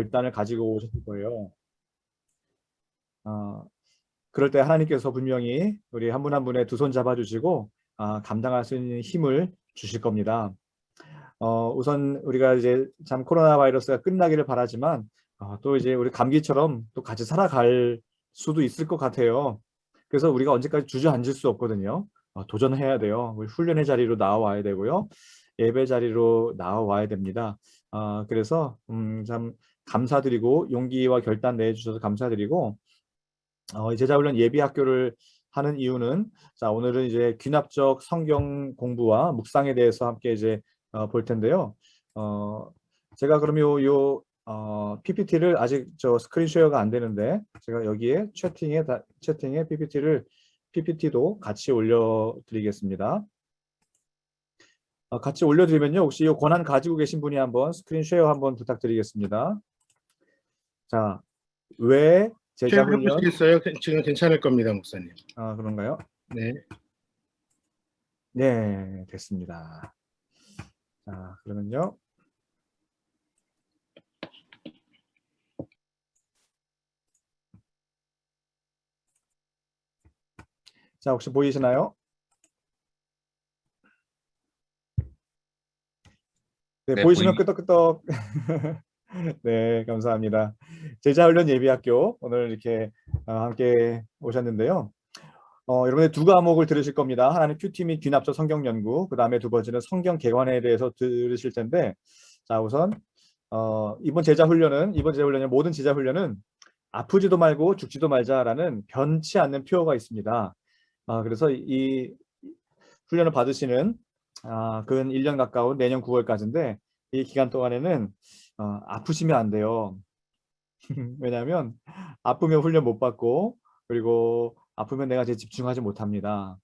결단을 가지고 오셨을 거예요. 그럴 때 하나님께서 분명히 우리 한 분 한 분의 두 손 잡아주시고 감당할 수 있는 힘을 주실 겁니다. 우선 우리가 이제 참 코로나 바이러스가 끝나기를 바라지만 또 이제 우리 감기처럼 또 같이 살아갈 수도 있을 것 같아요. 그래서 우리가 언제까지 주저앉을 수 없거든요. 도전해야 돼요. 우리 훈련의 자리로 나와야 되고요. 예배 자리로 나와야 됩니다. 그래서 참 감사드리고 용기와 결단 내주셔서 감사드리고 이 제자훈련 예비학교를 하는 이유는 자 오늘은 이제 귀납적 성경 공부와 묵상에 대해서 함께 이제 볼 텐데요. 제가 그럼 요 PPT를 아직 저 스크린 쉐어가 안 되는데 제가 여기에 채팅에 PPT도 같이 올려드리겠습니다. 같이 올려드리면요. 혹시 이 권한 가지고 계신 분이 한번 스크린 쉐어 한번 부탁드리겠습니다. 자, 왜 제자 훈련? 해보시겠어요? 지금 괜찮을 겁니다, 목사님. 그런가요? 네. 네, 됐습니다. 자, 그러면요. 자, 혹시 보이시나요? 네, 보이시면 끄떡끄떡. 네, 감사합니다. 제자훈련 예비학교 오늘 이렇게 함께 오셨는데요. 여러분의 두 과목을 들으실 겁니다. 하나는 큐티 및 귀납적 성경 연구, 그 다음에 두 번째는 성경 개관에 대해서 들으실 텐데, 자 우선 이번 제자훈련의 모든 제자훈련은 아프지도 말고 죽지도 말자라는 변치 않는 표어가 있습니다. 그래서 이 훈련을 받으시는 근 1년 가까운 내년 9월까지인데 이 기간 동안에는 아프시면 안 돼요. 왜냐하면 아프면 훈련 못 받고 그리고 아프면 내가 이제 집중하지 못합니다.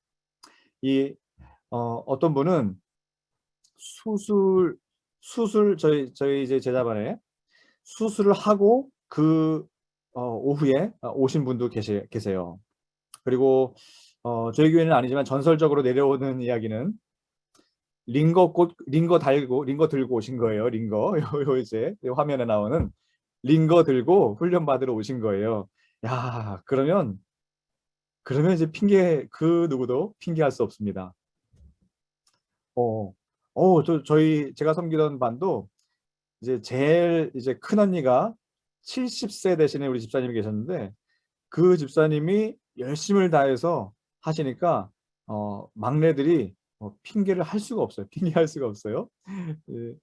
어떤 분은 수술 저희 이제 제자반에 수술을 하고 그 오후에 오신 분도 계세요. 그리고 저희 교회는 아니지만 전설적으로 내려오는 이야기는 링거 들고 오신 거예요. 링거 요 이제 화면에 나오는 링거 들고 훈련 받으러 오신 거예요. 야, 그러면 이제 그 누구도 핑계할 수 없습니다. 제가 섬기던 반도 이제 제일 이제 큰 언니가 70세 되시는 우리 집사님이 계셨는데 그 집사님이 열심을 다해서 하시니까 막내들이 핑계를 할 수가 없어요. 핑계할 수가 없어요. 예,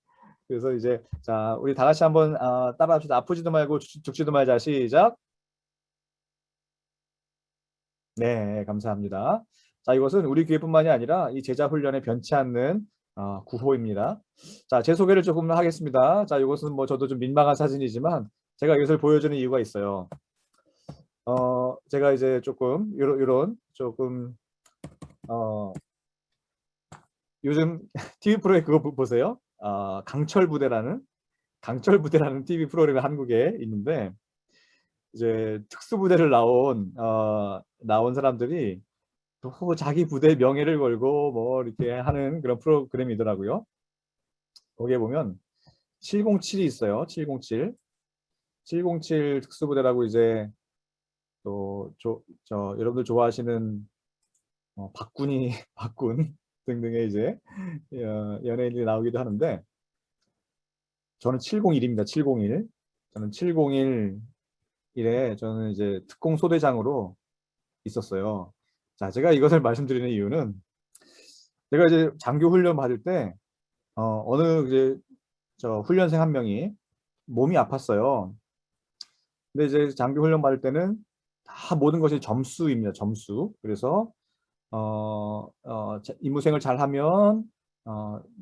그래서 이제 자 우리 다 같이 한번 따라합시다. 아프지도 말고 죽지도 말자. 시작. 네, 감사합니다. 자, 이것은 우리 교회뿐만이 아니라 이 제자 훈련에 변치 않는 구호입니다. 자, 제 소개를 조금 하겠습니다. 자, 이것은 뭐 저도 좀 민망한 사진이지만 제가 이것을 보여주는 이유가 있어요. 제가 이제 조금 이런 조금 요즘 TV 프로에 그거 보세요. 강철 부대라는 TV 프로그램이 한국에 있는데 이제 특수부대를 나온 사람들이 또 자기 부대의 명예를 걸고 뭐 이렇게 하는 그런 프로그램이더라고요. 거기에 보면 707이 있어요. 707 특수부대라고 이제 또 여러분들 좋아하시는 박군 등등의 이제 연예인들이 나오기도 하는데 저는 701입니다. 701. 저는 701에 저는 이제 특공 소대장으로 있었어요. 자, 제가 이것을 말씀드리는 이유는 제가 이제 장교 훈련 받을 때 어느 이제 훈련생 한 명이 몸이 아팠어요. 근데 이제 장교 훈련 받을 때는 다 모든 것이 점수입니다. 점수. 그래서 임무생을 잘하면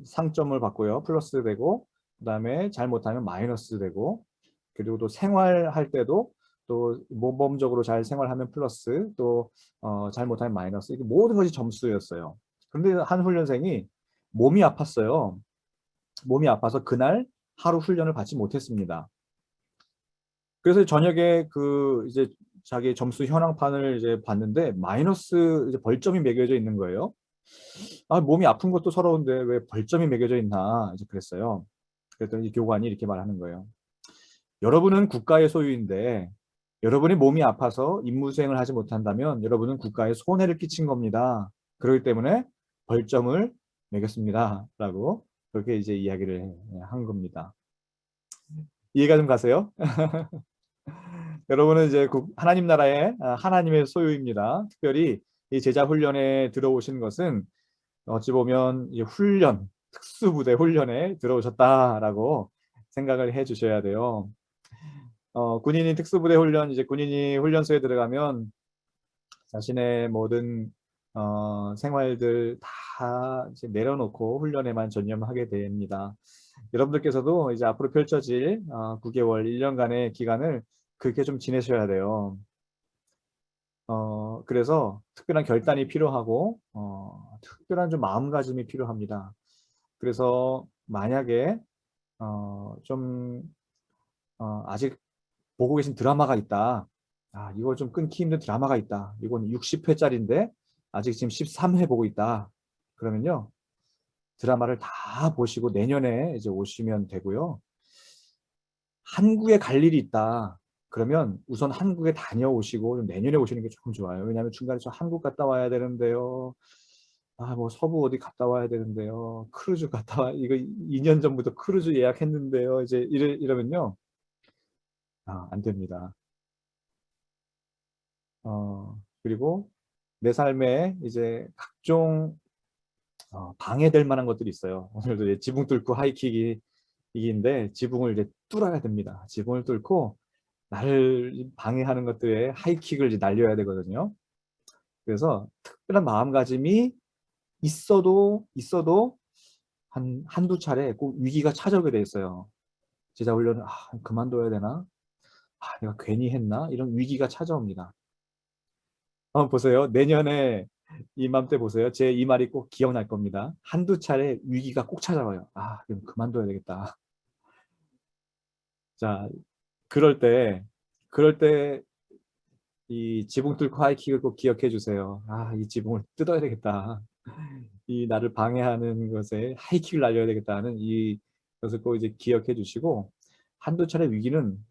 상점을 받고요. 플러스 되고 그다음에 잘못하면 마이너스 되고 그리고 또 생활할 때도 또 모범적으로 잘 생활하면 플러스 또 잘못하면 마이너스 이게 모든 것이 점수였어요. 그런데 한 훈련생이 몸이 아팠어요. 몸이 아파서 그날 하루 훈련을 받지 못했습니다. 그래서 저녁에 그 이제 자기 점수 현황판을 이제 봤는데 마이너스 이제 벌점이 매겨져 있는 거예요. 몸이 아픈 것도 서러운데 왜 벌점이 매겨져 있나 이제 그랬어요. 그랬더니 교관이 이렇게 말하는 거예요. 여러분은 국가의 소유인데 여러분의 몸이 아파서 임무 수행을 하지 못한다면 여러분은 국가에 손해를 끼친 겁니다. 그렇기 때문에 벌점을 매겼습니다. 라고 그렇게 이제 이야기를 한 겁니다. 이해가 좀 가세요? 여러분은 이제 하나님 나라의 하나님의 소유입니다. 특별히 이 제자 훈련에 들어오신 것은 어찌 보면 이 훈련, 특수부대 훈련에 들어오셨다라고 생각을 해 주셔야 돼요. 군인이 특수부대 훈련, 이제 군인이 훈련소에 들어가면 자신의 모든 생활들 다 이제 내려놓고 훈련에만 전념하게 됩니다. 여러분들께서도 이제 앞으로 펼쳐질 9개월, 1년간의 기간을 그렇게 좀 지내셔야 돼요. 그래서 특별한 결단이 필요하고 특별한 좀 마음가짐이 필요합니다. 그래서 만약에 좀 아직 보고 계신 드라마가 있다. 이거 좀 끊기 힘든 드라마가 있다. 이건 60회짜리인데 아직 지금 13회 보고 있다. 그러면요. 드라마를 다 보시고 내년에 이제 오시면 되고요. 한국에 갈 일이 있다. 그러면 우선 한국에 다녀오시고 내년에 오시는 게 조금 좋아요. 왜냐하면 중간에 저 한국 갔다 와야 되는데요. 뭐 서부 어디 갔다 와야 되는데요. 크루즈 갔다 와. 이거 2년 전부터 크루즈 예약했는데요. 이제 이러면요. 안 됩니다. 그리고 내 삶에 이제 각종 방해될 만한 것들이 있어요. 오늘도 이제 지붕 뚫고 하이킥인데 지붕을 이제 뚫어야 됩니다. 지붕을 뚫고 나를 방해하는 것들에 하이킥을 이제 날려야 되거든요. 그래서 특별한 마음가짐이 있어도 한두 차례 꼭 위기가 찾아오게 돼 있어요. 제자 훈련을 그만둬야 되나? 내가 괜히 했나? 이런 위기가 찾아옵니다. 한번 보세요. 내년에 이맘때 보세요. 제 이 말이 꼭 기억날 겁니다. 한두 차례 위기가 꼭 찾아와요. 그럼 그만둬야 되겠다. 자, 그럴 때 이 지붕 뚫고 하이킥을 꼭 기억해 주세요. 이 지붕을 뜯어야 되겠다. 이 나를 방해하는 것에 하이킥을 날려야 되겠다는 이것을 꼭 이제 기억해 주시고 한두 차례 위기는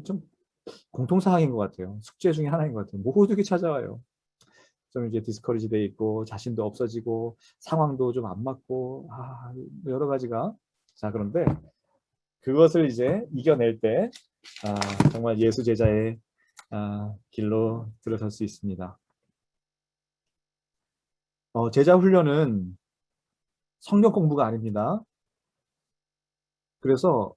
좀 공통사항인 것 같아요. 숙제 중에 하나인 것 같아요. 모두에게 찾아와요. 좀 이제 디스커리지 돼 있고 자신도 없어지고 상황도 좀 안 맞고 여러 가지가 그런데 그것을 이제 이겨낼 때 정말 예수 제자의 길로 들어설 수 있습니다. 제자 훈련은 성경 공부가 아닙니다. 그래서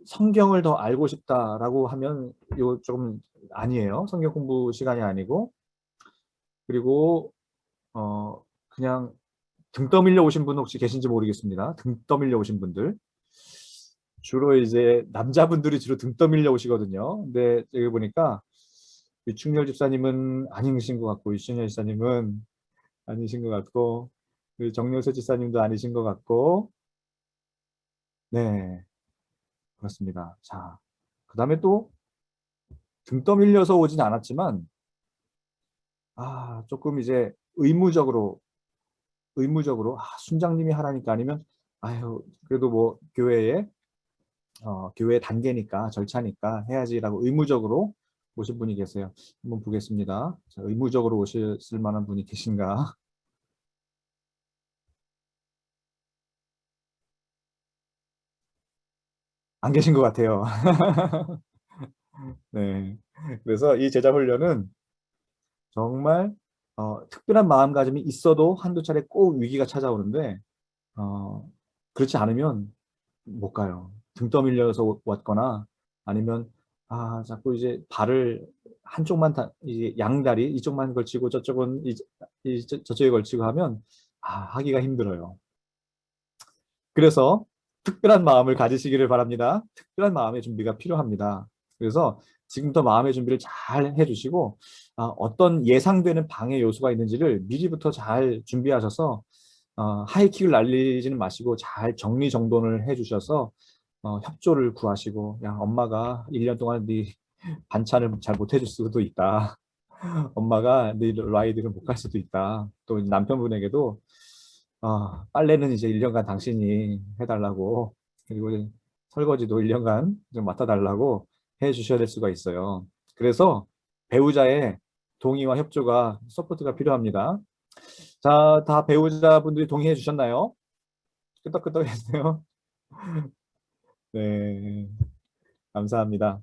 성경을 더 알고 싶다라고 하면 이거 조금 아니에요. 성경 공부 시간이 아니고 그리고 그냥 등 떠밀려 오신 분 혹시 계신지 모르겠습니다. 등 떠밀려 오신 분들 주로 이제 남자분들이 주로 등 떠밀려 오시거든요. 근데 여기 보니까 유충렬 집사님은 아니신 것 같고 유충렬 집사님은 아니신 것 같고 정용세 집사님도 아니신 것 같고 네 그렇습니다. 자, 그 다음에 또 등 떠밀려서 오진 않았지만 조금 이제 의무적으로 순장님이 하라니까 아니면 그래도 뭐 교회 단계니까 절차니까 해야지라고 의무적으로 오신 분이 계세요. 한번 보겠습니다. 자, 의무적으로 오실 만한 분이 계신가? 안 계신 것 같아요. 네. 그래서 이 제자 훈련은 정말 특별한 마음가짐이 있어도 한두 차례 꼭 위기가 찾아오는데 그렇지 않으면 못 가요. 등 떠밀려서 왔거나 아니면 자꾸 이제 발을 한쪽만 이제 양다리 이쪽만 걸치고 저쪽은 저쪽에 걸치고 하면 하기가 힘들어요. 그래서 특별한 마음을 가지시기를 바랍니다. 특별한 마음의 준비가 필요합니다. 그래서 지금부터 마음의 준비를 잘 해주시고 어떤 예상되는 방해 요소가 있는지를 미리부터 잘 준비하셔서 하이킥을 날리지는 마시고 잘 정리정돈을 해주셔서 협조를 구하시고 엄마가 1년 동안 네 반찬을 잘 못 해줄 수도 있다. 엄마가 네 라이드를 못 갈 수도 있다. 또 남편분에게도 빨래는 이제 1년간 당신이 해달라고 그리고 설거지도 1년간 좀 맡아달라고 해 주셔야 될 수가 있어요. 그래서 배우자의 동의와 협조가 서포트가 필요합니다. 자, 다 배우자분들이 동의해 주셨나요? 끄떡끄떡 했어요. 네, 감사합니다.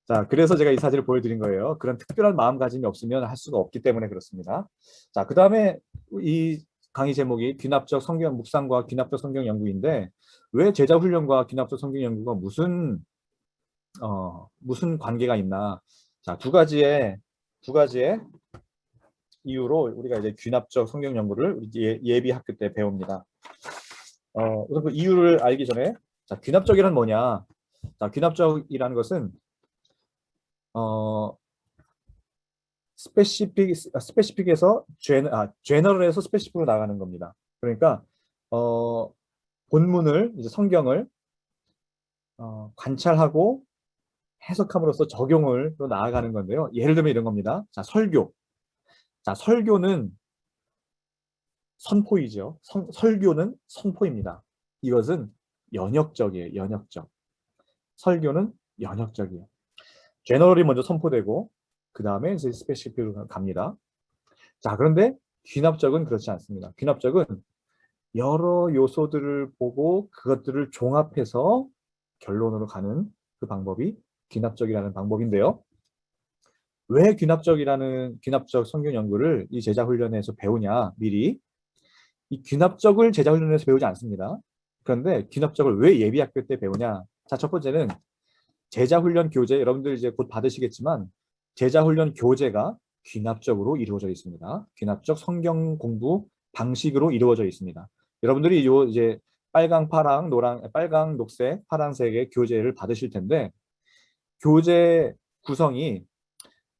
자, 그래서 제가 이 사진을 보여드린 거예요. 그런 특별한 마음가짐이 없으면 할 수가 없기 때문에 그렇습니다. 자, 그 다음에 이 강의 제목이 귀납적 성경 묵상과 귀납적 성경 연구인데 왜 제자 훈련과 귀납적 성경 연구가 무슨 관계가 있나? 자, 두 가지의 이유로 우리가 이제 귀납적 성경 연구를 우리 예비 학교 때 배웁니다. 우선 그 이유를 알기 전에 자, 귀납적이란 뭐냐? 자, 귀납적이라는 것은 스페시픽에서 제너럴에서 스페시픽으로 나가는 겁니다. 그러니까 본문을 이제 성경을 관찰하고 해석함으로써 적용을 또 나아가는 건데요. 예를 들면 이런 겁니다. 자, 설교. 자, 설교는 선포이죠. 설교는 선포입니다. 이것은 연역적이에요. 연역적. 설교는 연역적이에요. 제너럴이 먼저 선포되고 그 다음에 이제 스페시픽으로 갑니다. 자, 그런데 귀납적은 그렇지 않습니다. 귀납적은 여러 요소들을 보고 그것들을 종합해서 결론으로 가는 그 방법이 귀납적이라는 방법인데요. 왜 귀납적 성경 연구를 이 제자 훈련에서 배우냐, 미리. 이 귀납적을 제자 훈련에서 배우지 않습니다. 그런데 귀납적을 왜 예비학교 때 배우냐? 자, 첫 번째는 제자 훈련 교재, 여러분들 이제 곧 받으시겠지만 제자 훈련 교재가 귀납적으로 이루어져 있습니다. 귀납적 성경 공부 방식으로 이루어져 있습니다. 여러분들이 요 이제 빨강, 녹색, 파란색의 교재를 받으실 텐데 교재 구성이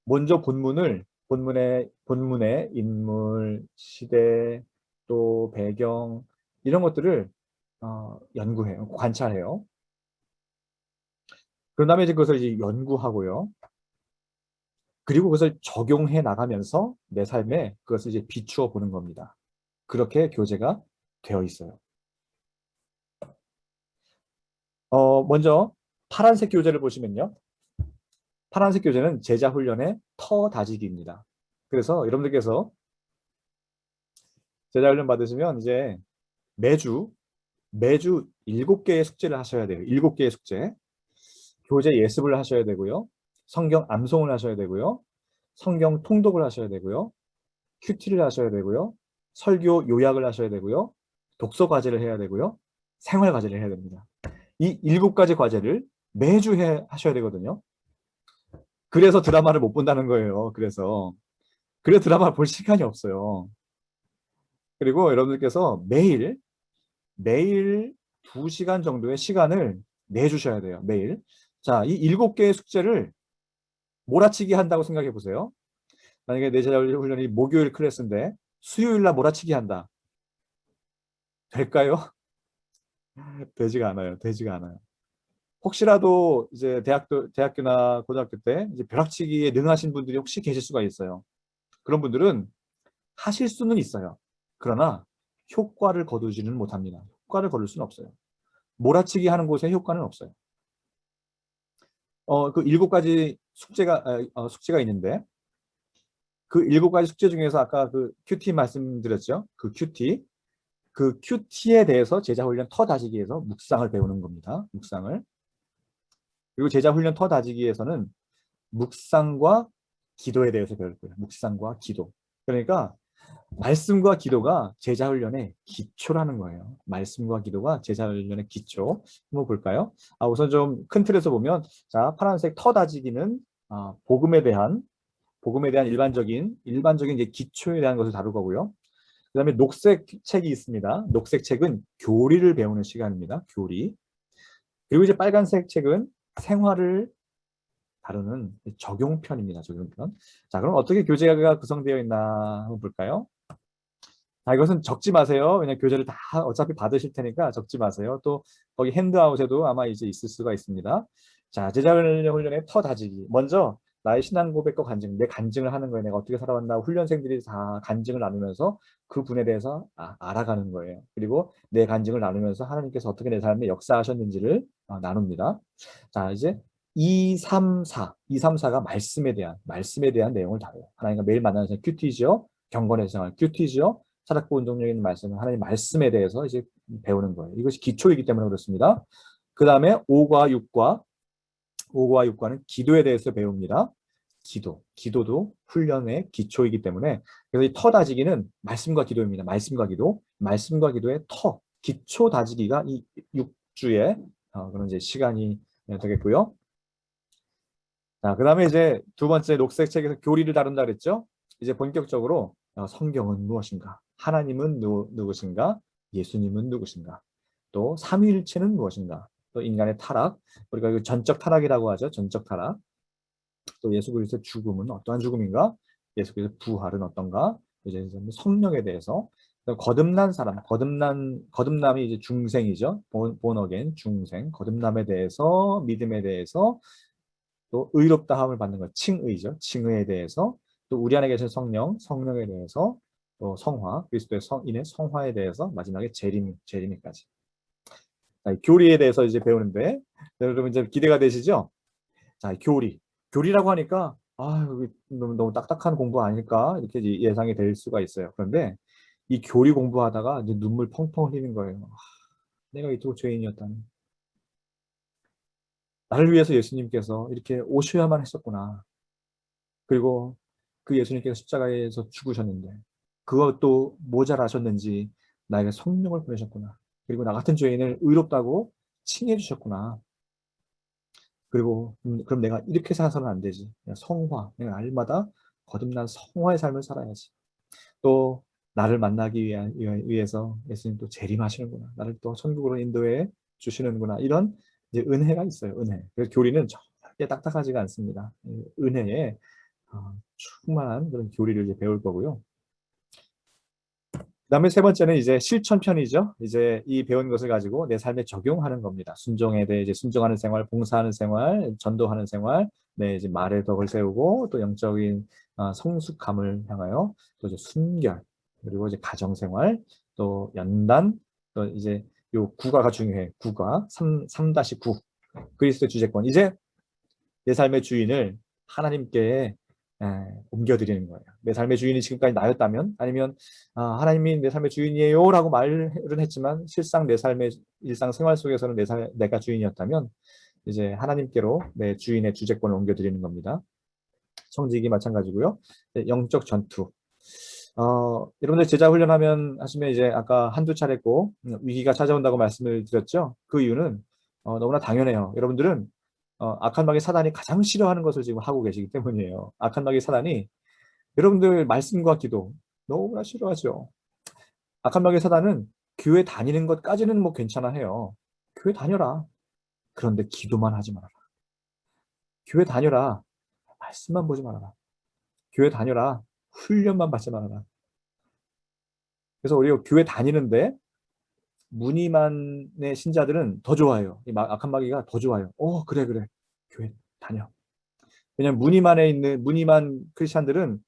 먼저 본문의 인물, 시대, 또 배경 이런 것들을 연구해요, 관찰해요. 그런 다음에 이제 그것을 이제 연구하고요. 그리고 그것을 적용해 나가면서 내 삶에 그것을 이제 비추어 보는 겁니다. 그렇게 교재가 되어 있어요. 먼저 파란색 교재를 보시면요. 파란색 교재는 제자 훈련의 터 다지기입니다. 그래서 여러분들께서 제자 훈련 받으시면 이제 매주 7개의 숙제를 하셔야 돼요. 7개의 숙제. 교재 예습을 하셔야 되고요. 성경 암송을 하셔야 되고요. 성경 통독을 하셔야 되고요. 큐티를 하셔야 되고요. 설교 요약을 하셔야 되고요. 독서 과제를 해야 되고요. 생활 과제를 해야 됩니다. 이 7가지 과제를 매주 하셔야 되거든요. 그래서 드라마를 못 본다는 거예요. 그래서 드라마를 볼 시간이 없어요. 그리고 여러분들께서 매일 2시간 정도의 시간을 내주셔야 돼요. 매일. 자, 이 7개의 숙제를 몰아치기 한다고 생각해 보세요. 만약에 내 제자 훈련이 목요일 클래스인데 수요일 날 몰아치기 한다. 될까요? 되지가 않아요. 되지가 않아요. 혹시라도 이제 대학교나 고등학교 때 이제 벼락치기에 능하신 분들이 혹시 계실 수가 있어요. 그런 분들은 하실 수는 있어요. 그러나 효과를 거두지는 못합니다. 효과를 거둘 수는 없어요. 몰아치기 하는 곳에 효과는 없어요. 그 7가지 숙제가 있는데 그 7가지 숙제 중에서 아까 그 큐티 말씀드렸죠. 그 큐티에 대해서 제자 훈련 터 다지기에서 묵상을 배우는 겁니다. 묵상을. 그리고 제자 훈련 터 다지기에서는 묵상과 기도에 대해서 배울 거예요. 묵상과 기도. 그러니까 말씀과 기도가 제자 훈련의 기초라는 거예요. 말씀과 기도가 제자 훈련의 기초. 한번 볼까요? 우선 좀 큰 틀에서 보면, 자, 파란색 터 다지기는 복음에 대한 일반적인 이제 기초에 대한 것을 다룰 거고요. 그다음에 녹색 책이 있습니다. 녹색 책은 교리를 배우는 시간입니다. 교리. 그리고 이제 빨간색 책은 생활을 다루는 적용편입니다. 적용편. 자, 그럼 어떻게 교재가 구성되어 있나 한번 볼까요? 자, 이것은 적지 마세요. 왜냐면 교재를 다 어차피 받으실 테니까 적지 마세요. 또 거기 핸드아웃에도 아마 이제 있을 수가 있습니다. 자, 제자 훈련의 터 다지기. 먼저 나의 신앙 고백과 간증, 내 간증을 하는 거예요. 내가 어떻게 살아왔나 훈련생들이 다 간증을 나누면서 그 분에 대해서 알아가는 거예요. 그리고 내 간증을 나누면서 하나님께서 어떻게 내 삶에 역사하셨는지를 나눕니다. 자, 이제 2, 3, 4. 2, 3, 4가 말씀에 대한 내용을 다뤄요. 하나님과 매일 만나는 생활, 큐티지요. 경건의 생활, 큐티지요. 사랑과 운동력 있는 말씀은 하나님 말씀에 대해서 이제 배우는 거예요. 이것이 기초이기 때문에 그렇습니다. 그 다음에 5과 6과 5과 6과는 기도에 대해서 배웁니다. 기도도 훈련의 기초이기 때문에 그래서 이 터 다지기는 말씀과 기도입니다. 말씀과 기도, 말씀과 기도의 터, 기초 다지기가 이 6주의 그런 이제 시간이 되겠고요. 자, 그다음에 이제 두 번째 녹색 책에서 교리를 다룬다 그랬죠. 이제 본격적으로 성경은 무엇인가, 하나님은 누구신가, 예수님은 누구신가, 또 삼위일체는 무엇인가, 또 인간의 타락, 우리가 그 전적 타락이라고 하죠. 전적 타락. 또 예수 그리스도의 죽음은 어떠한 죽음인가? 예수 그리스도의 부활은 어떤가? 이제 성령에 대해서 거듭난 사람, 거듭남이 이제 중생이죠. 본어겐 중생, 거듭남에 대해서, 믿음에 대해서, 또 의롭다함을 받는 것, 칭의죠. 칭의에 대해서, 또 우리 안에 계신 성령, 성령에 대해서, 또 성화, 그리스도의 성인의 성화에 대해서, 마지막에 재림이까지. 자, 교리에 대해서 이제 배우는데, 여러분 이제 기대가 되시죠? 자, 교리라고 하니까 여기 너무 딱딱한 공부 아닐까 이렇게 예상이 될 수가 있어요. 그런데 이 교리 공부하다가 이제 눈물 펑펑 흘리는 거예요. 내가 이토록 죄인이었다니. 나를 위해서 예수님께서 이렇게 오셔야만 했었구나. 그리고 그 예수님께서 십자가에서 죽으셨는데 그것도 모자라셨는지 나에게 성령을 보내셨구나. 그리고 나 같은 죄인을 의롭다고 칭해 주셨구나. 그리고 그럼 내가 이렇게 살아서는 안 되지. 성화, 내가 날마다 거듭난 성화의 삶을 살아야지. 또 나를 만나기 위해서 예수님 또 재림하시는구나. 나를 또 천국으로 인도해 주시는구나. 이런 이제 은혜가 있어요. 은혜. 그래서 교리는 절대 딱딱하지가 않습니다. 은혜에 충만한 그런 교리를 이제 배울 거고요. 그다음에 세 번째는 이제 실천편이죠. 이제 이 배운 것을 가지고 내 삶에 적용하는 겁니다. 순종에 대해 이제 순종하는 생활, 봉사하는 생활, 전도하는 생활, 네, 이제 말의 덕을 세우고 또 영적인 성숙함을 향하여 또 이제 순결, 그리고 이제 가정 생활, 또 연단, 또 이제 요 국가가 중요해. 국가 3-9 그리스도의 주재권. 이제 내 삶의 주인을 하나님께 옮겨드리는 거예요. 내 삶의 주인이 지금까지 나였다면, 아니면 하나님이 내 삶의 주인이에요 라고 말은 했지만 실상 내 삶의 일상생활 속에서는 내가 주인이었다면 이제 하나님께로 내 주인의 주재권을 옮겨드리는 겁니다. 청지기 마찬가지고요. 영적 전투. 여러분들 제자 훈련하면 하시면 이제 아까 한두 차례 꼭 위기가 찾아온다고 말씀을 드렸죠. 그 이유는 너무나 당연해요. 여러분들은 악한 마귀 사단이 가장 싫어하는 것을 지금 하고 계시기 때문이에요. 악한 마귀 사단이 여러분들 말씀과 기도 너무나 싫어하죠. 악한 마귀 사단은 교회 다니는 것까지는 뭐 괜찮아 해요. 교회 다녀라. 그런데 기도만 하지 말아라. 교회 다녀라. 말씀만 보지 말아라. 교회 다녀라. 훈련만 받지 말아라. 그래서 우리가 교회 다니는데 무늬만의 신자들은 더 좋아해요. 이 악한 마귀가 더 좋아요. 그래. 교회 다녀. 왜냐면 무늬만 크리스찬들은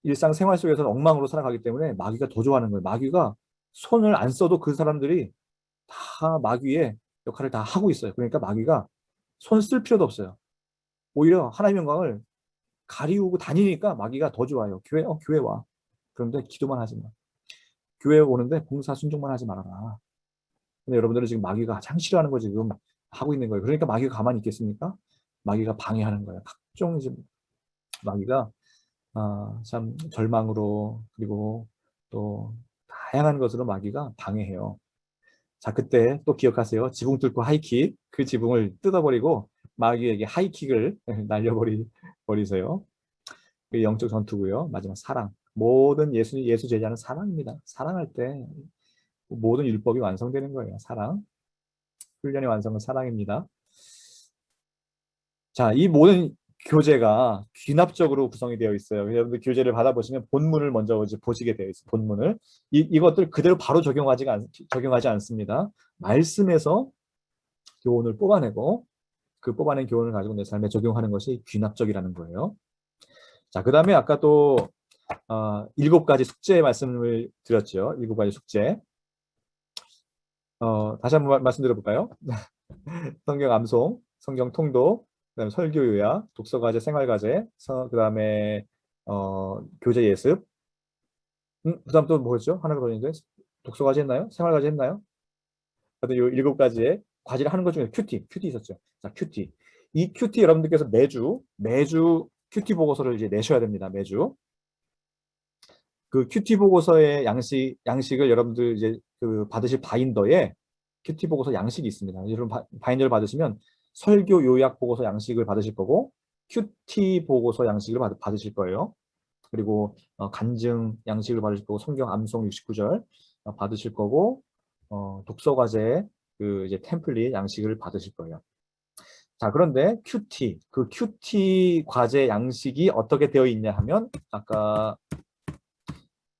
일상생활 속에서는 엉망으로 살아가기 때문에 마귀가 더 좋아하는 거예요. 마귀가 손을 안 써도 그 사람들이 다 마귀의 역할을 다 하고 있어요. 그러니까 마귀가 손 쓸 필요도 없어요. 오히려 하나님의 영광을 가리우고 다니니까 마귀가 더 좋아요. 교회 와. 그런데 기도만 하지 마. 교회 오는데 봉사 순종만 하지 말아라. 근데 여러분들은 지금 마귀가 가장 싫어하는 거 지금 하고 있는 거예요. 그러니까 마귀가 가만히 있겠습니까? 마귀가 방해하는 거예요. 각종 이제 마귀가 참 절망으로, 그리고 또 다양한 것으로 마귀가 방해해요. 자, 그때 또 기억하세요. 지붕 뚫고 하이킥. 그 지붕을 뜯어버리고 마귀에게 하이킥을 날려버리세요. 그 영적 전투고요. 마지막 사랑. 모든 예수 제자는 사랑입니다. 사랑할 때 모든 율법이 완성되는 거예요. 사랑. 훈련의 완성은 사랑입니다. 자, 이 모든 교재가 귀납적으로 구성이 되어 있어요. 여러분들 교재를 받아보시면 본문을 먼저 이제 보시게 되어 있어요. 본문을. 이것들 그대로 바로 적용하지 않습니다. 말씀에서 교훈을 뽑아내고 그 뽑아낸 교훈을 가지고 내 삶에 적용하는 것이 귀납적이라는 거예요. 자, 그 다음에 아까 또 7가지 숙제 말씀을 드렸죠. 7가지 숙제. 다시 한번 말씀드려 볼까요? 성경 암송, 성경 통독, 그다음에 설교 요약, 독서 과제, 생활 과제, 그다음에 교재 예습. 그다음 또 뭐였죠? 하나가 더 있는데 독서 과제 했나요? 생활 과제 했나요? 하여튼 요 7가지의 과제를 하는 것 중에 큐티 있었죠. 자, 큐티. 이 큐티 여러분들께서 매주 큐티 보고서를 이제 내셔야 됩니다. 매주. 그 큐티 보고서의 양식을 여러분들 이제 그 받으실 바인더에 큐티 보고서 양식이 있습니다. 여러분 바인더를 받으시면 설교 요약 보고서 양식을 받으실 거고 큐티 보고서 양식을 받으실 거예요. 그리고 간증 양식을 받으실 거고 성경 암송 69절 받으실 거고 독서 과제 그 이제 템플릿 양식을 받으실 거예요. 자, 그런데 그 큐티 과제 양식이 어떻게 되어 있냐 하면 아까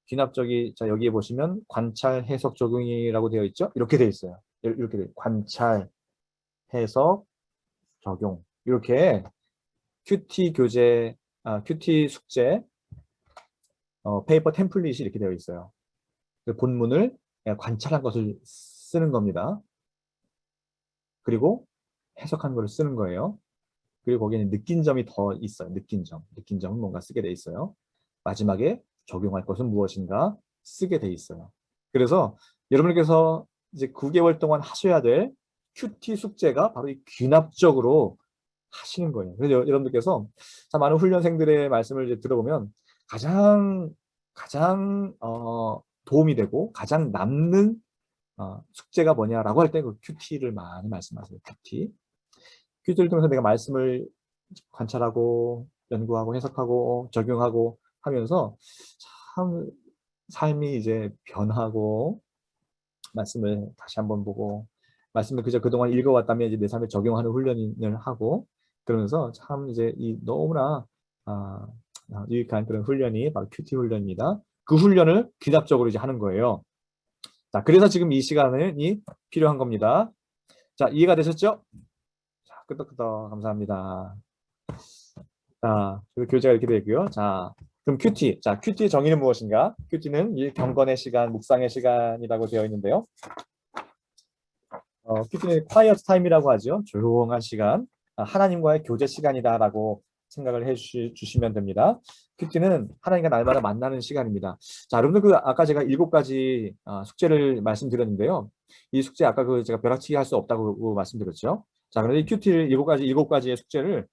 귀납적이 자 여기에 보시면 관찰, 해석, 적용이라고 되어 있죠. 이렇게 되어 있어요. 이렇게 돼 관찰, 해석, 적용 이렇게 큐티 교재, 큐티 숙제 페이퍼 템플릿이 이렇게 되어 있어요. 그 본문을 관찰한 것을 쓰는 겁니다. 그리고 해석한 것을 쓰는 거예요. 그리고 거기에는 느낀 점이 더 있어요. 느낀 점은 뭔가 쓰게 돼 있어요. 마지막에 적용할 것은 무엇인가 쓰게 돼 있어요. 그래서 여러분께서 이제 9개월 동안 하셔야 될 큐티 숙제가 바로 이 귀납적으로 하시는 거예요. 그래서 여러분들께서 참 많은 훈련생들의 말씀을 이제 들어보면 가장 도움이 되고 가장 남는 숙제가 뭐냐라고 할 때 그 큐티를 많이 말씀하세요. 큐티를 통해서 내가 말씀을 관찰하고 연구하고 해석하고 적용하고 하면서 참 삶이 이제 변하고 말씀을 다시 한번 보고 말씀을 그저 그동안 읽어왔다면 이제 내 삶에 적용하는 훈련을 하고 그러면서 참 이제 이 너무나 아, 유익한 그런 훈련이 바로 큐티 훈련입니다. 그 훈련을 귀납적으로 이제 하는 거예요. 자, 그래서 지금 이 시간이 필요한 겁니다. 자, 이해가 되셨죠? 자, 끄덕끄덕 감사합니다. 자, 그래서 교재가 이렇게 되고요. 자, 그럼 큐티. 자, 큐티의 정의는 무엇인가? 큐티는 경건의 시간, 묵상의 시간이라고 되어 있는데요. 큐티는 quiet time이라고 하죠. 조용한 시간, 하나님과의 교제 시간이다라고 생각을 주시면 됩니다. 큐티는 하나님과 날마다 만나는 시간입니다. 자, 여러분들 그 아까 제가 7가지 숙제를 말씀드렸는데요. 이 숙제 아까 그 제가 벼락치기 할 수 없다고 말씀드렸죠. 자, 그런데 이 큐티를 7가지의 숙제를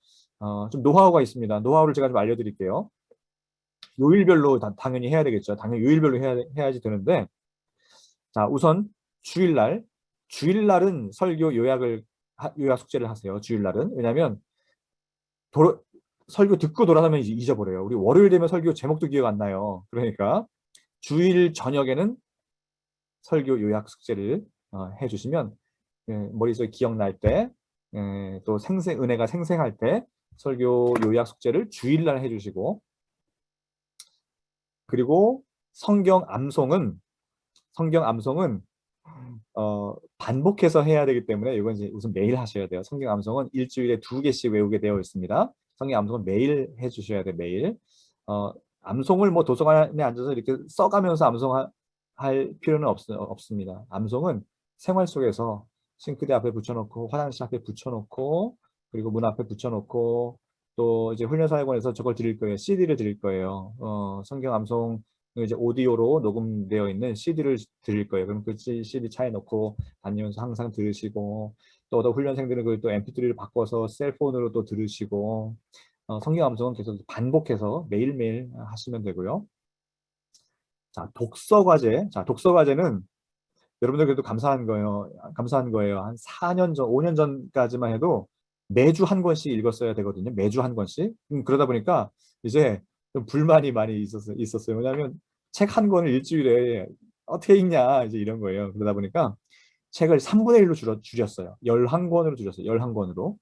좀 노하우가 있습니다. 노하우를 제가 좀 알려드릴게요. 요일별로 당연히 해야 되겠죠. 당연히 요일별로 해야지 되는데, 자, 우선 주일날은 설교 요약 숙제를 하세요. 주일날은. 왜냐하면 설교 듣고 돌아서면 잊어버려요. 우리 월요일 되면 설교 제목도 기억 안 나요. 그러니까 주일 저녁에는 설교 요약 숙제를 해주시면 머릿속에 기억날 때, 또 은혜가 생생할 때 설교 요약 숙제를 주일날 해주시고, 그리고 성경 암송은 반복해서 해야 되기 때문에 이건 이제 우선 매일 하셔야 돼요. 성경 암송은 일주일에 2개씩 외우게 되어 있습니다. 성경 암송은 매일 해주셔야 돼요. 매일. 암송을 뭐 도서관에 앉아서 이렇게 써가면서 암송할 필요는 없습니다. 암송은 생활 속에서 싱크대 앞에 붙여놓고 화장실 앞에 붙여놓고 그리고 문 앞에 붙여놓고 또 이제 훈련사역원에서 저걸 드릴 거예요. CD를 드릴 거예요. 성경 암송 이제 오디오로 녹음되어 있는 CD를 드릴 거예요. 그럼 그 CD 차에 넣고 다니면서 항상 들으시고 또 어떤 훈련생들은 그걸 또 MP3를 바꿔서 셀폰으로 또 들으시고 성경 암송은 계속 반복해서 매일매일 하시면 되고요. 자, 독서 과제. 자, 독서 과제는 여러분들 그래도 감사한 거예요. 한 4년 전, 5년 전까지만 해도 매주 한 권씩 읽었어야 되거든요. 매주 한 권씩. 그러다 보니까 이제 좀 불만이 많이 있었어요. 왜냐하면 책 한 권을 일주일에 어떻게 읽냐 이제 이런 거예요. 그러다 보니까 책을 3분의 1로 줄였어요. 11권으로 줄였어요. 11권으로.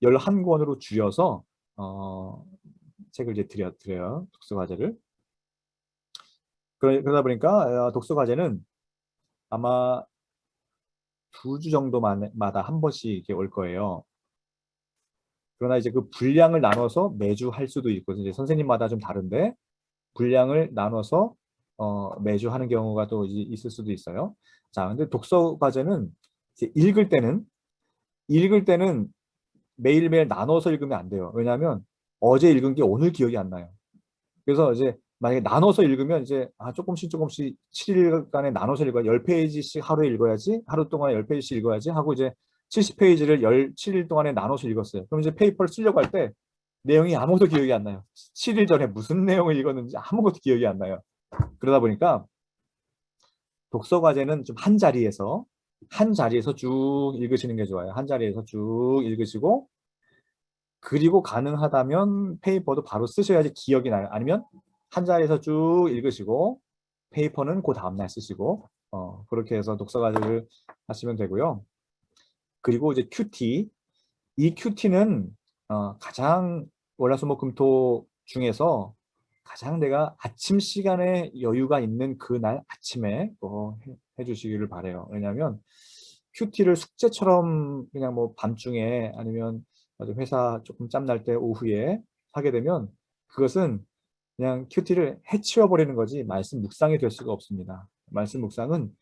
11권으로 줄여서 책을 이제 드려요. 독서 과제를. 그러다 보니까 독서 과제는 아마 2주 정도마다 한 번씩 이렇게 올 거예요. 그러나 이제 그 분량을 나눠서 매주 할 수도 있고, 이제 선생님마다 좀 다른데 분량을 나눠서 매주 하는 경우가 또 있을 수도 있어요. 자, 근데 독서 과제는 이제 읽을 때는 매일매일 나눠서 읽으면 안 돼요. 왜냐하면 어제 읽은 게 오늘 기억이 안 나요. 그래서 이제 만약에 나눠서 읽으면 이제 조금씩 7일간에 나눠서 읽어야 10페이지씩 하루에 읽어야지, 하루 동안에 10페이지씩 읽어야지 하고 이제 70페이지를 17일 동안에 나눠서 읽었어요. 그럼 이제 페이퍼를 쓰려고 할 때 내용이 아무것도 기억이 안 나요. 7일 전에 무슨 내용을 읽었는지 아무것도 기억이 안 나요. 그러다 보니까 독서 과제는 좀 한 자리에서 쭉 읽으시는 게 좋아요. 한 자리에서 쭉 읽으시고, 그리고 가능하다면 페이퍼도 바로 쓰셔야지 기억이 나요. 아니면 한 자리에서 쭉 읽으시고 페이퍼는 그 다음날 쓰시고, 그렇게 해서 독서 과제를 하시면 되고요. 그리고 이제 큐티, 이 큐티는 가장 월화수목금토 중에서 가장 내가 아침 시간에 여유가 있는 그날 아침에 해주시기를 바래요. 왜냐하면 큐티를 숙제처럼 그냥 뭐 밤중에 아니면 회사 조금 짬날 때 오후에 하게 되면 그것은 그냥 큐티를 해치워 버리는 거지 말씀 묵상이 될 수가 없습니다. 말씀 묵상은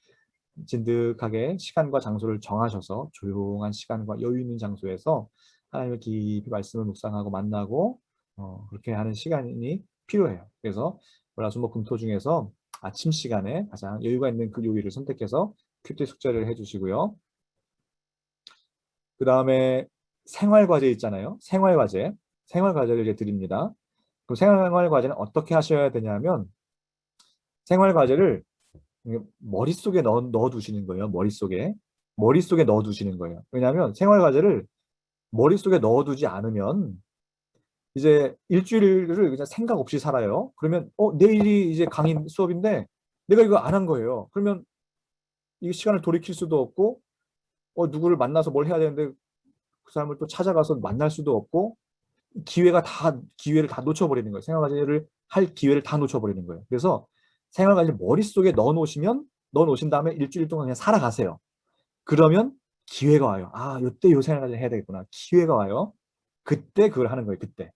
진득하게 시간과 장소를 정하셔서 조용한 시간과 여유 있는 장소에서 하나님의 깊이 말씀을 묵상하고 만나고 그렇게 하는 시간이 필요해요. 그래서 월화수목금토 중에서 아침 시간에 가장 여유가 있는 그 요일을 선택해서 큐티 숙제를 해주시고요. 그 다음에 생활과제 있잖아요. 생활과제를 이제 드립니다. 그럼 생활과제는 어떻게 하셔야 되냐면 생활과제를 머릿속에 넣어두시는 거예요. 머릿속에 넣어두시는 거예요. 왜냐하면 생활과제를 머릿속에 넣어두지 않으면 이제 일주일을 그냥 생각 없이 살아요. 그러면 내일이 이제 강의 수업인데 내가 이거 안 한 거예요. 그러면 이 시간을 돌이킬 수도 없고 누구를 만나서 뭘 해야 되는데 그 사람을 또 찾아가서 만날 수도 없고 기회를 다 놓쳐버리는 거예요. 생활과제를 할 기회를 다 놓쳐버리는 거예요. 그래서 생활과제를 머릿속에 넣어놓으신 다음에 일주일 동안 그냥 살아가세요. 그러면 기회가 와요. 아, 이때 요 생활과제 해야 되겠구나. 기회가 와요. 그때 그걸 하는 거예요. 그때.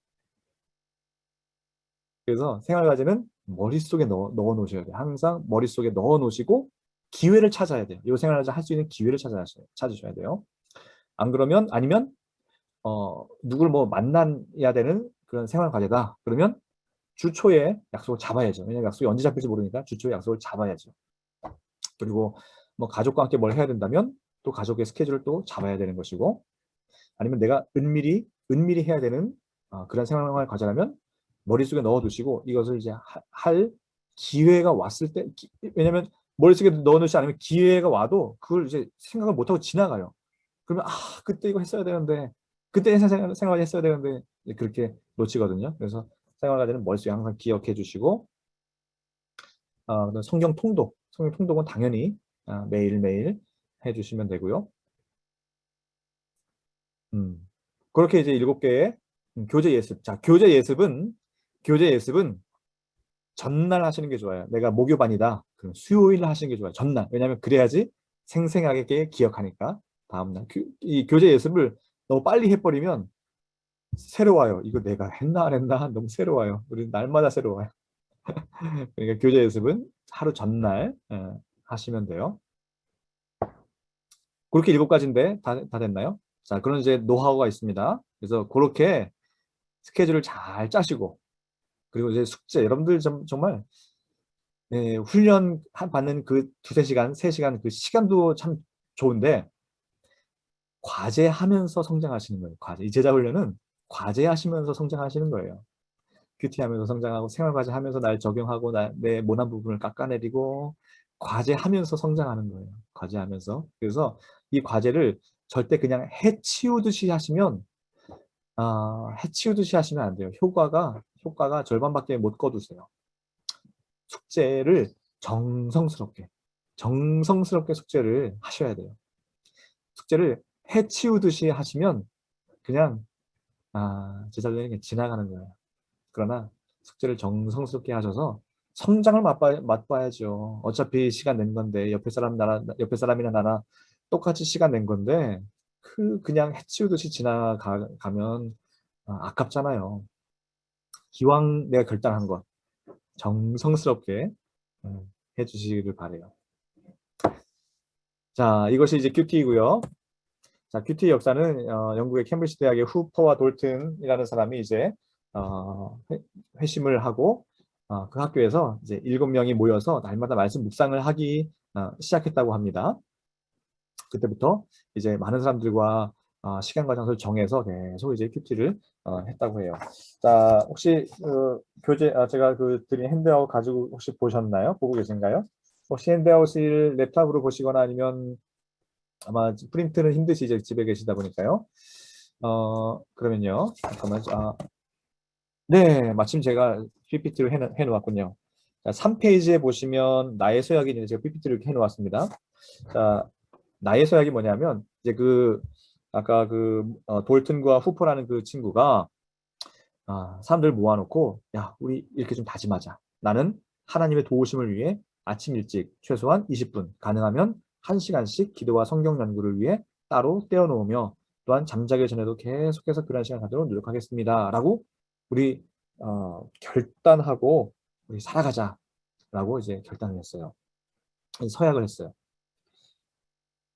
그래서 생활과제는 머릿속에 넣어놓으셔야 돼요. 항상 머릿속에 넣어놓으시고 기회를 찾아야 돼요. 이 생활과제 할 수 있는 기회를 찾으셔야 돼요. 안 그러면 아니면 누굴 뭐 만나야 되는 그런 생활과제다. 그러면 주 초에 약속을 잡아야죠. 왜냐면 약속이 언제 잡힐지 모르니까 주 초에 약속을 잡아야죠. 그리고 뭐 가족과 함께 뭘 해야 된다면 또 가족의 스케줄을 또 잡아야 되는 것이고, 아니면 내가 은밀히 해야 되는 그런 생활 과제라면 머릿속에 넣어두시고 이것을 이제 할 기회가 왔을 때, 왜냐면 머릿속에 넣어놓지 않으면 기회가 와도 그걸 이제 생각을 못하고 지나가요. 그러면 그때 이거 했어야 되는데, 그때 생활 했어야 되는데 그렇게 놓치거든요. 그래서 생활과제는 머릿속에 항상 기억해 주시고, 성경 통독은 당연히 매일매일 해주시면 되고요. 그렇게 이제 7개의 교재 예습. 자, 교재 예습은 전날 하시는 게 좋아요. 내가 목요반이다. 그럼 수요일 하시는 게 좋아요. 전날. 왜냐하면 그래야지 생생하게 기억하니까. 다음날. 이 교재 예습을 너무 빨리 해버리면 새로워요. 이거 내가 했나 안 했나 너무 새로워요. 우리 날마다 새로워요. 그러니까 교재 연습은 하루 전날 하시면 돼요. 그렇게 7가지인데 다 됐나요? 자, 그런 이제 노하우가 있습니다. 그래서 그렇게 스케줄을 잘 짜시고, 그리고 이제 숙제, 여러분들 정말 훈련 받는 그 2-3시간, 3시간 그 시간도 참 좋은데 과제하면서 성장하시는 거예요. 이 제자 훈련은 과제하시면서 성장하시는 거예요. 큐티하면서 성장하고 생활과제 하면서 날 적용하고 내 모난 부분을 깎아내리고 과제하면서 성장하는 거예요. 과제하면서. 그래서 이 과제를 절대 그냥 해치우듯이 하시면 안 돼요. 효과가 절반밖에 못 거두세요. 숙제를 정성스럽게 숙제를 하셔야 돼요. 숙제를 해치우듯이 하시면 그냥 제자들에게 그냥 지나가는 거예요. 그러나 숙제를 정성스럽게 하셔서 성장을 맛봐야죠. 어차피 시간 낸 건데 옆에 사람이나 나나 똑같이 시간 낸 건데 그냥 해치우듯이 지나가면 아깝잖아요. 기왕 내가 결단한 것 정성스럽게 해주시기를 바래요. 자, 이것이 이제 큐티이고요. 자, 큐티 역사는 영국의 캠브리지 대학의 후퍼와 돌튼이라는 사람이 이제 회심을 하고 그 학교에서 이제 7명이 모여서 날마다 말씀 묵상을 하기 시작했다고 합니다. 그때부터 이제 많은 사람들과 시간과 장소를 정해서 계속 이제 큐티를 했다고 해요. 자, 혹시 교재 제가 드린 핸드아웃 가지고 혹시 보셨나요? 보고 계신가요? 혹시 핸드아웃을 랩탑으로 보시거나 아니면 아마 프린트는 힘드시죠? 집에 계시다 보니까요. 그러면요. 잠깐만. 네, 마침 제가 PPT로 해놓았군요. 자, 3페이지에 보시면 나의 서약이 있는데 제가 PPT를 이렇게 해놓았습니다. 자, 나의 서약이 뭐냐면 이제 아까 돌튼과 후퍼라는 그 친구가 사람들 모아놓고 야, 우리 이렇게 좀 다짐하자. 나는 하나님의 도우심을 위해 아침 일찍 최소한 20분, 가능하면 1시간씩 기도와 성경 연구를 위해 따로 떼어놓으며 또한 잠자기 전에도 계속해서 그런 시간 갖도록 노력하겠습니다. 라고 우리 결단하고 우리 살아가자라고 이제 결단을 했어요. 서약을 했어요.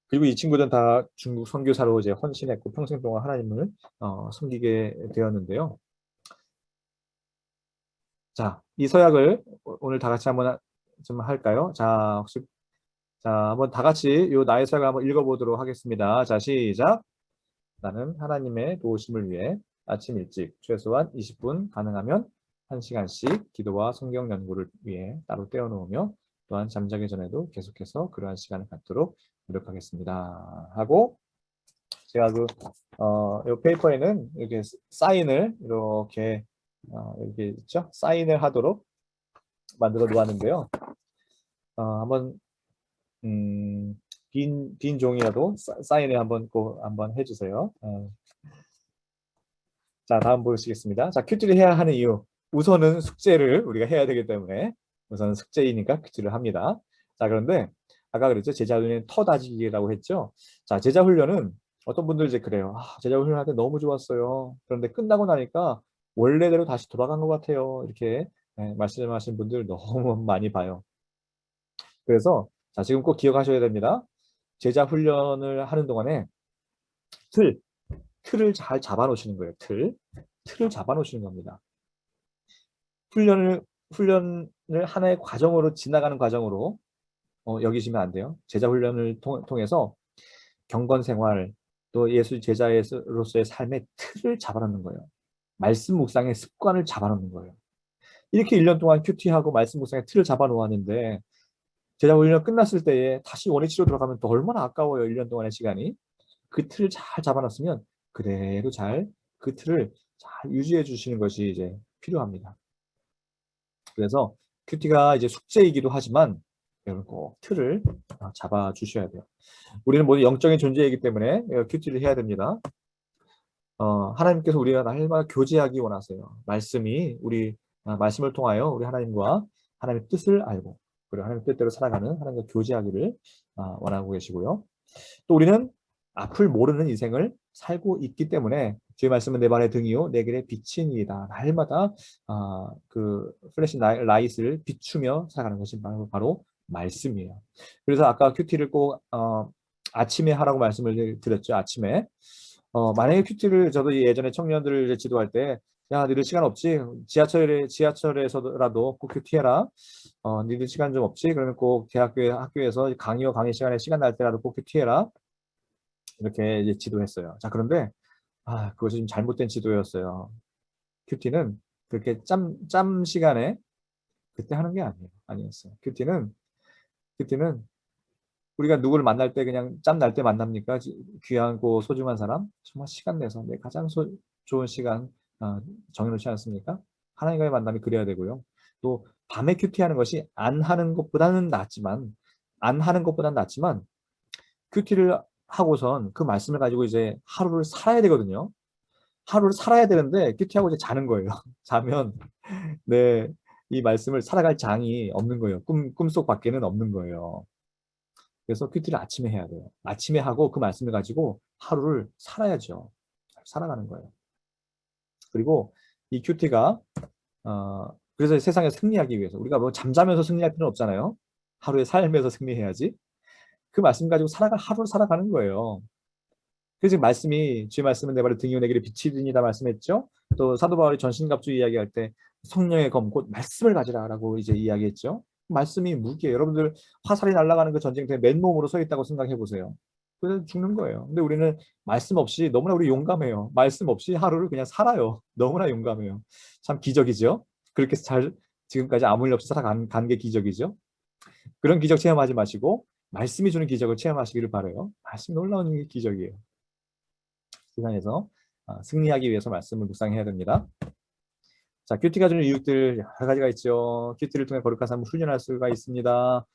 그리고 이 친구들은 다 중국 선교사로 이제 헌신했고 평생 동안 하나님을 섬기게 되었는데요. 자, 이 서약을 오늘 다 같이 한번 좀 할까요? 자, 한번 다 같이 요 나의 서약을 한번 읽어보도록 하겠습니다. 자, 시작. 나는 하나님의 도우심을 위해 아침 일찍 최소한 20분, 가능하면 1시간씩 기도와 성경 연구를 위해 따로 떼어놓으며 또한 잠자기 전에도 계속해서 그러한 시간을 갖도록 노력하겠습니다. 하고 제가 이 페이퍼에는 이렇게 사인을 이렇게 이렇게 있죠? 사인을 하도록 만들어 놓았는데요. 한번 빈 종이라도 사인을 한번 꼭 한번 해주세요. 자, 다음 보시겠습니다. 자, 큐티를 해야 하는 이유. 우선은 숙제를 우리가 해야 되기 때문에 우선은 숙제이니까 큐티를 합니다. 자, 그런데 아까 그랬죠. 제자 훈련 터다지기라고 했죠. 자, 제자 훈련은 어떤 분들 이제 그래요. 제자 훈련할 때 너무 좋았어요. 그런데 끝나고 나니까 원래대로 다시 돌아간 것 같아요. 이렇게 말씀하신 분들 너무 많이 봐요. 그래서 자, 지금 꼭 기억하셔야 됩니다. 제자 훈련을 하는 동안에 틀을 잘 잡아놓으시는 거예요. 틀을 잡아놓으시는 겁니다. 훈련을 하나의 과정으로 지나가는 과정으로 여기시면 안 돼요. 제자 훈련을 통해서 경건 생활 또 예수 제자로서의 삶의 틀을 잡아놓는 거예요. 말씀 묵상의 습관을 잡아놓는 거예요. 이렇게 1년 동안 큐티하고 말씀 묵상의 틀을 잡아놓았는데 제자 훈련 끝났을 때에 다시 원위치로 들어가면 또 얼마나 아까워요. 1년 동안의 시간이. 그 틀을 잘 잡아놨으면 그대로 그 틀을 잘 유지해 주시는 것이 이제 필요합니다. 그래서 큐티가 이제 숙제이기도 하지만 여러분 꼭 틀을 잡아 주셔야 돼요. 우리는 모두 영적인 존재이기 때문에 큐티를 해야 됩니다. 하나님께서 우리가 날마다 교제하기 원하세요. 말씀을 통하여 우리 하나님과 하나님의 뜻을 알고 그리고 하나님의 뜻대로 살아가는 하나님과 교제하기를 원하고 계시고요. 또 우리는 앞을 모르는 인생을 살고 있기 때문에 주의 말씀은 내 발의 등이요 내 길의 빛이니이다. 날마다 그 플래시 라이트를 비추며 살아가는 것이 바로 말씀이에요. 그래서 아까 큐티를 꼭 아침에 하라고 말씀을 드렸죠. 아침에 만약에 큐티를 저도 예전에 청년들을 지도할 때 야, 니들 시간 없지? 지하철에서라도 꼭 큐티해라. 니들 시간 좀 없지? 그러면 꼭 학교에서 강의 시간에 시간 날 때라도 꼭 큐티해라. 이렇게 이제 지도했어요. 자, 그런데 그것이 좀 잘못된 지도였어요. 큐티는 그렇게 짬 시간에 그때 하는 게 아니었어요. 큐티는 우리가 누구를 만날 때 그냥 짬 날 때 만납니까? 귀하고 소중한 사람 정말 시간 내서 내 가장 좋은 시간 정해놓지 않습니까? 하나님과의 만남이 그래야 되고요. 또 밤에 큐티하는 것이 안 하는 것보다는 낫지만 큐티를 하고선 그 말씀을 가지고 이제 하루를 살아야 되거든요. 하루를 살아야 되는데 큐티하고 이제 자는 거예요. 자면 이 말씀을 살아갈 장이 없는 거예요. 꿈속 밖에는 없는 거예요. 그래서 큐티를 아침에 해야 돼요. 아침에 하고 그 말씀을 가지고 하루를 살아야죠. 살아가는 거예요. 그리고 이 큐티가 그래서 세상에 승리하기 위해서 우리가 뭐 잠자면서 승리할 필요는 없잖아요. 하루의 삶에서 승리해야지. 그 말씀 가지고 하루를 살아가는 거예요. 그래서 지금 말씀이 주의 말씀은 내 발의 등이 내 길에 빛이니라 말씀했죠. 또 사도 바울이 전신갑주 이야기할 때 성령의 검 곧 말씀을 가지라라고 이제 이야기했죠. 말씀이 무기예요. 여러분들 화살이 날아가는 그 전쟁터에 맨몸으로 서 있다고 생각해 보세요. 그래서 죽는 거예요. 근데 우리는 말씀 없이 너무나 우리 용감해요. 말씀 없이 하루를 그냥 살아요. 너무나 용감해요. 참 기적이죠. 그렇게 잘 지금까지 아무 일 없이 살아간 게 기적이죠. 그런 기적 체험하지 마시고 말씀이 주는 기적을 체험하시기를 바라요. 말씀 놀라운 기적이에요. 세상에서 승리하기 위해서 말씀을 묵상해야 됩니다. 자, 큐티가 주는 이유들 여러 가지가 있죠. 큐티를 통해 거룩한 삶을 훈련할 수가 있습니다.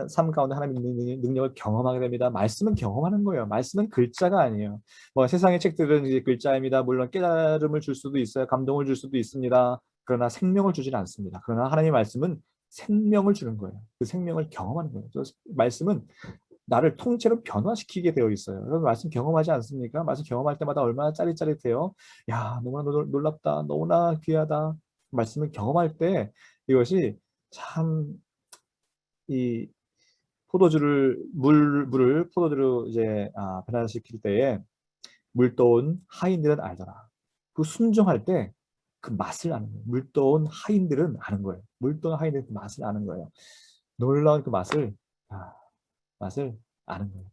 삶 가운데 하나님의 능력을 경험하게 됩니다. 말씀은 경험하는 거예요. 말씀은 글자가 아니에요. 뭐 세상의 책들은 이제 글자입니다. 물론 깨달음을 줄 수도 있어요. 감동을 줄 수도 있습니다. 그러나 생명을 주지는 않습니다. 그러나 하나님의 말씀은 생명을 주는 거예요. 그 생명을 경험하는 거예요. 그래서 말씀은 나를 통째로 변화시키게 되어 있어요. 여러분 말씀 경험하지 않습니까? 말씀 경험할 때마다 얼마나 짜릿짜릿해요. 야, 너무나 놀랍다. 너무나 귀하다. 말씀을 경험할 때 이것이 참 이 물을 포도주로 이제 변화시킬 때에 물떠온 하인들은 알더라. 그 순종할 때 그 맛을 아는 거예요. 물떠온 하인들은 아는 거예요. 물떠온 하인들은 그 맛을 아는 거예요. 놀라운 그 맛을 아는 거예요.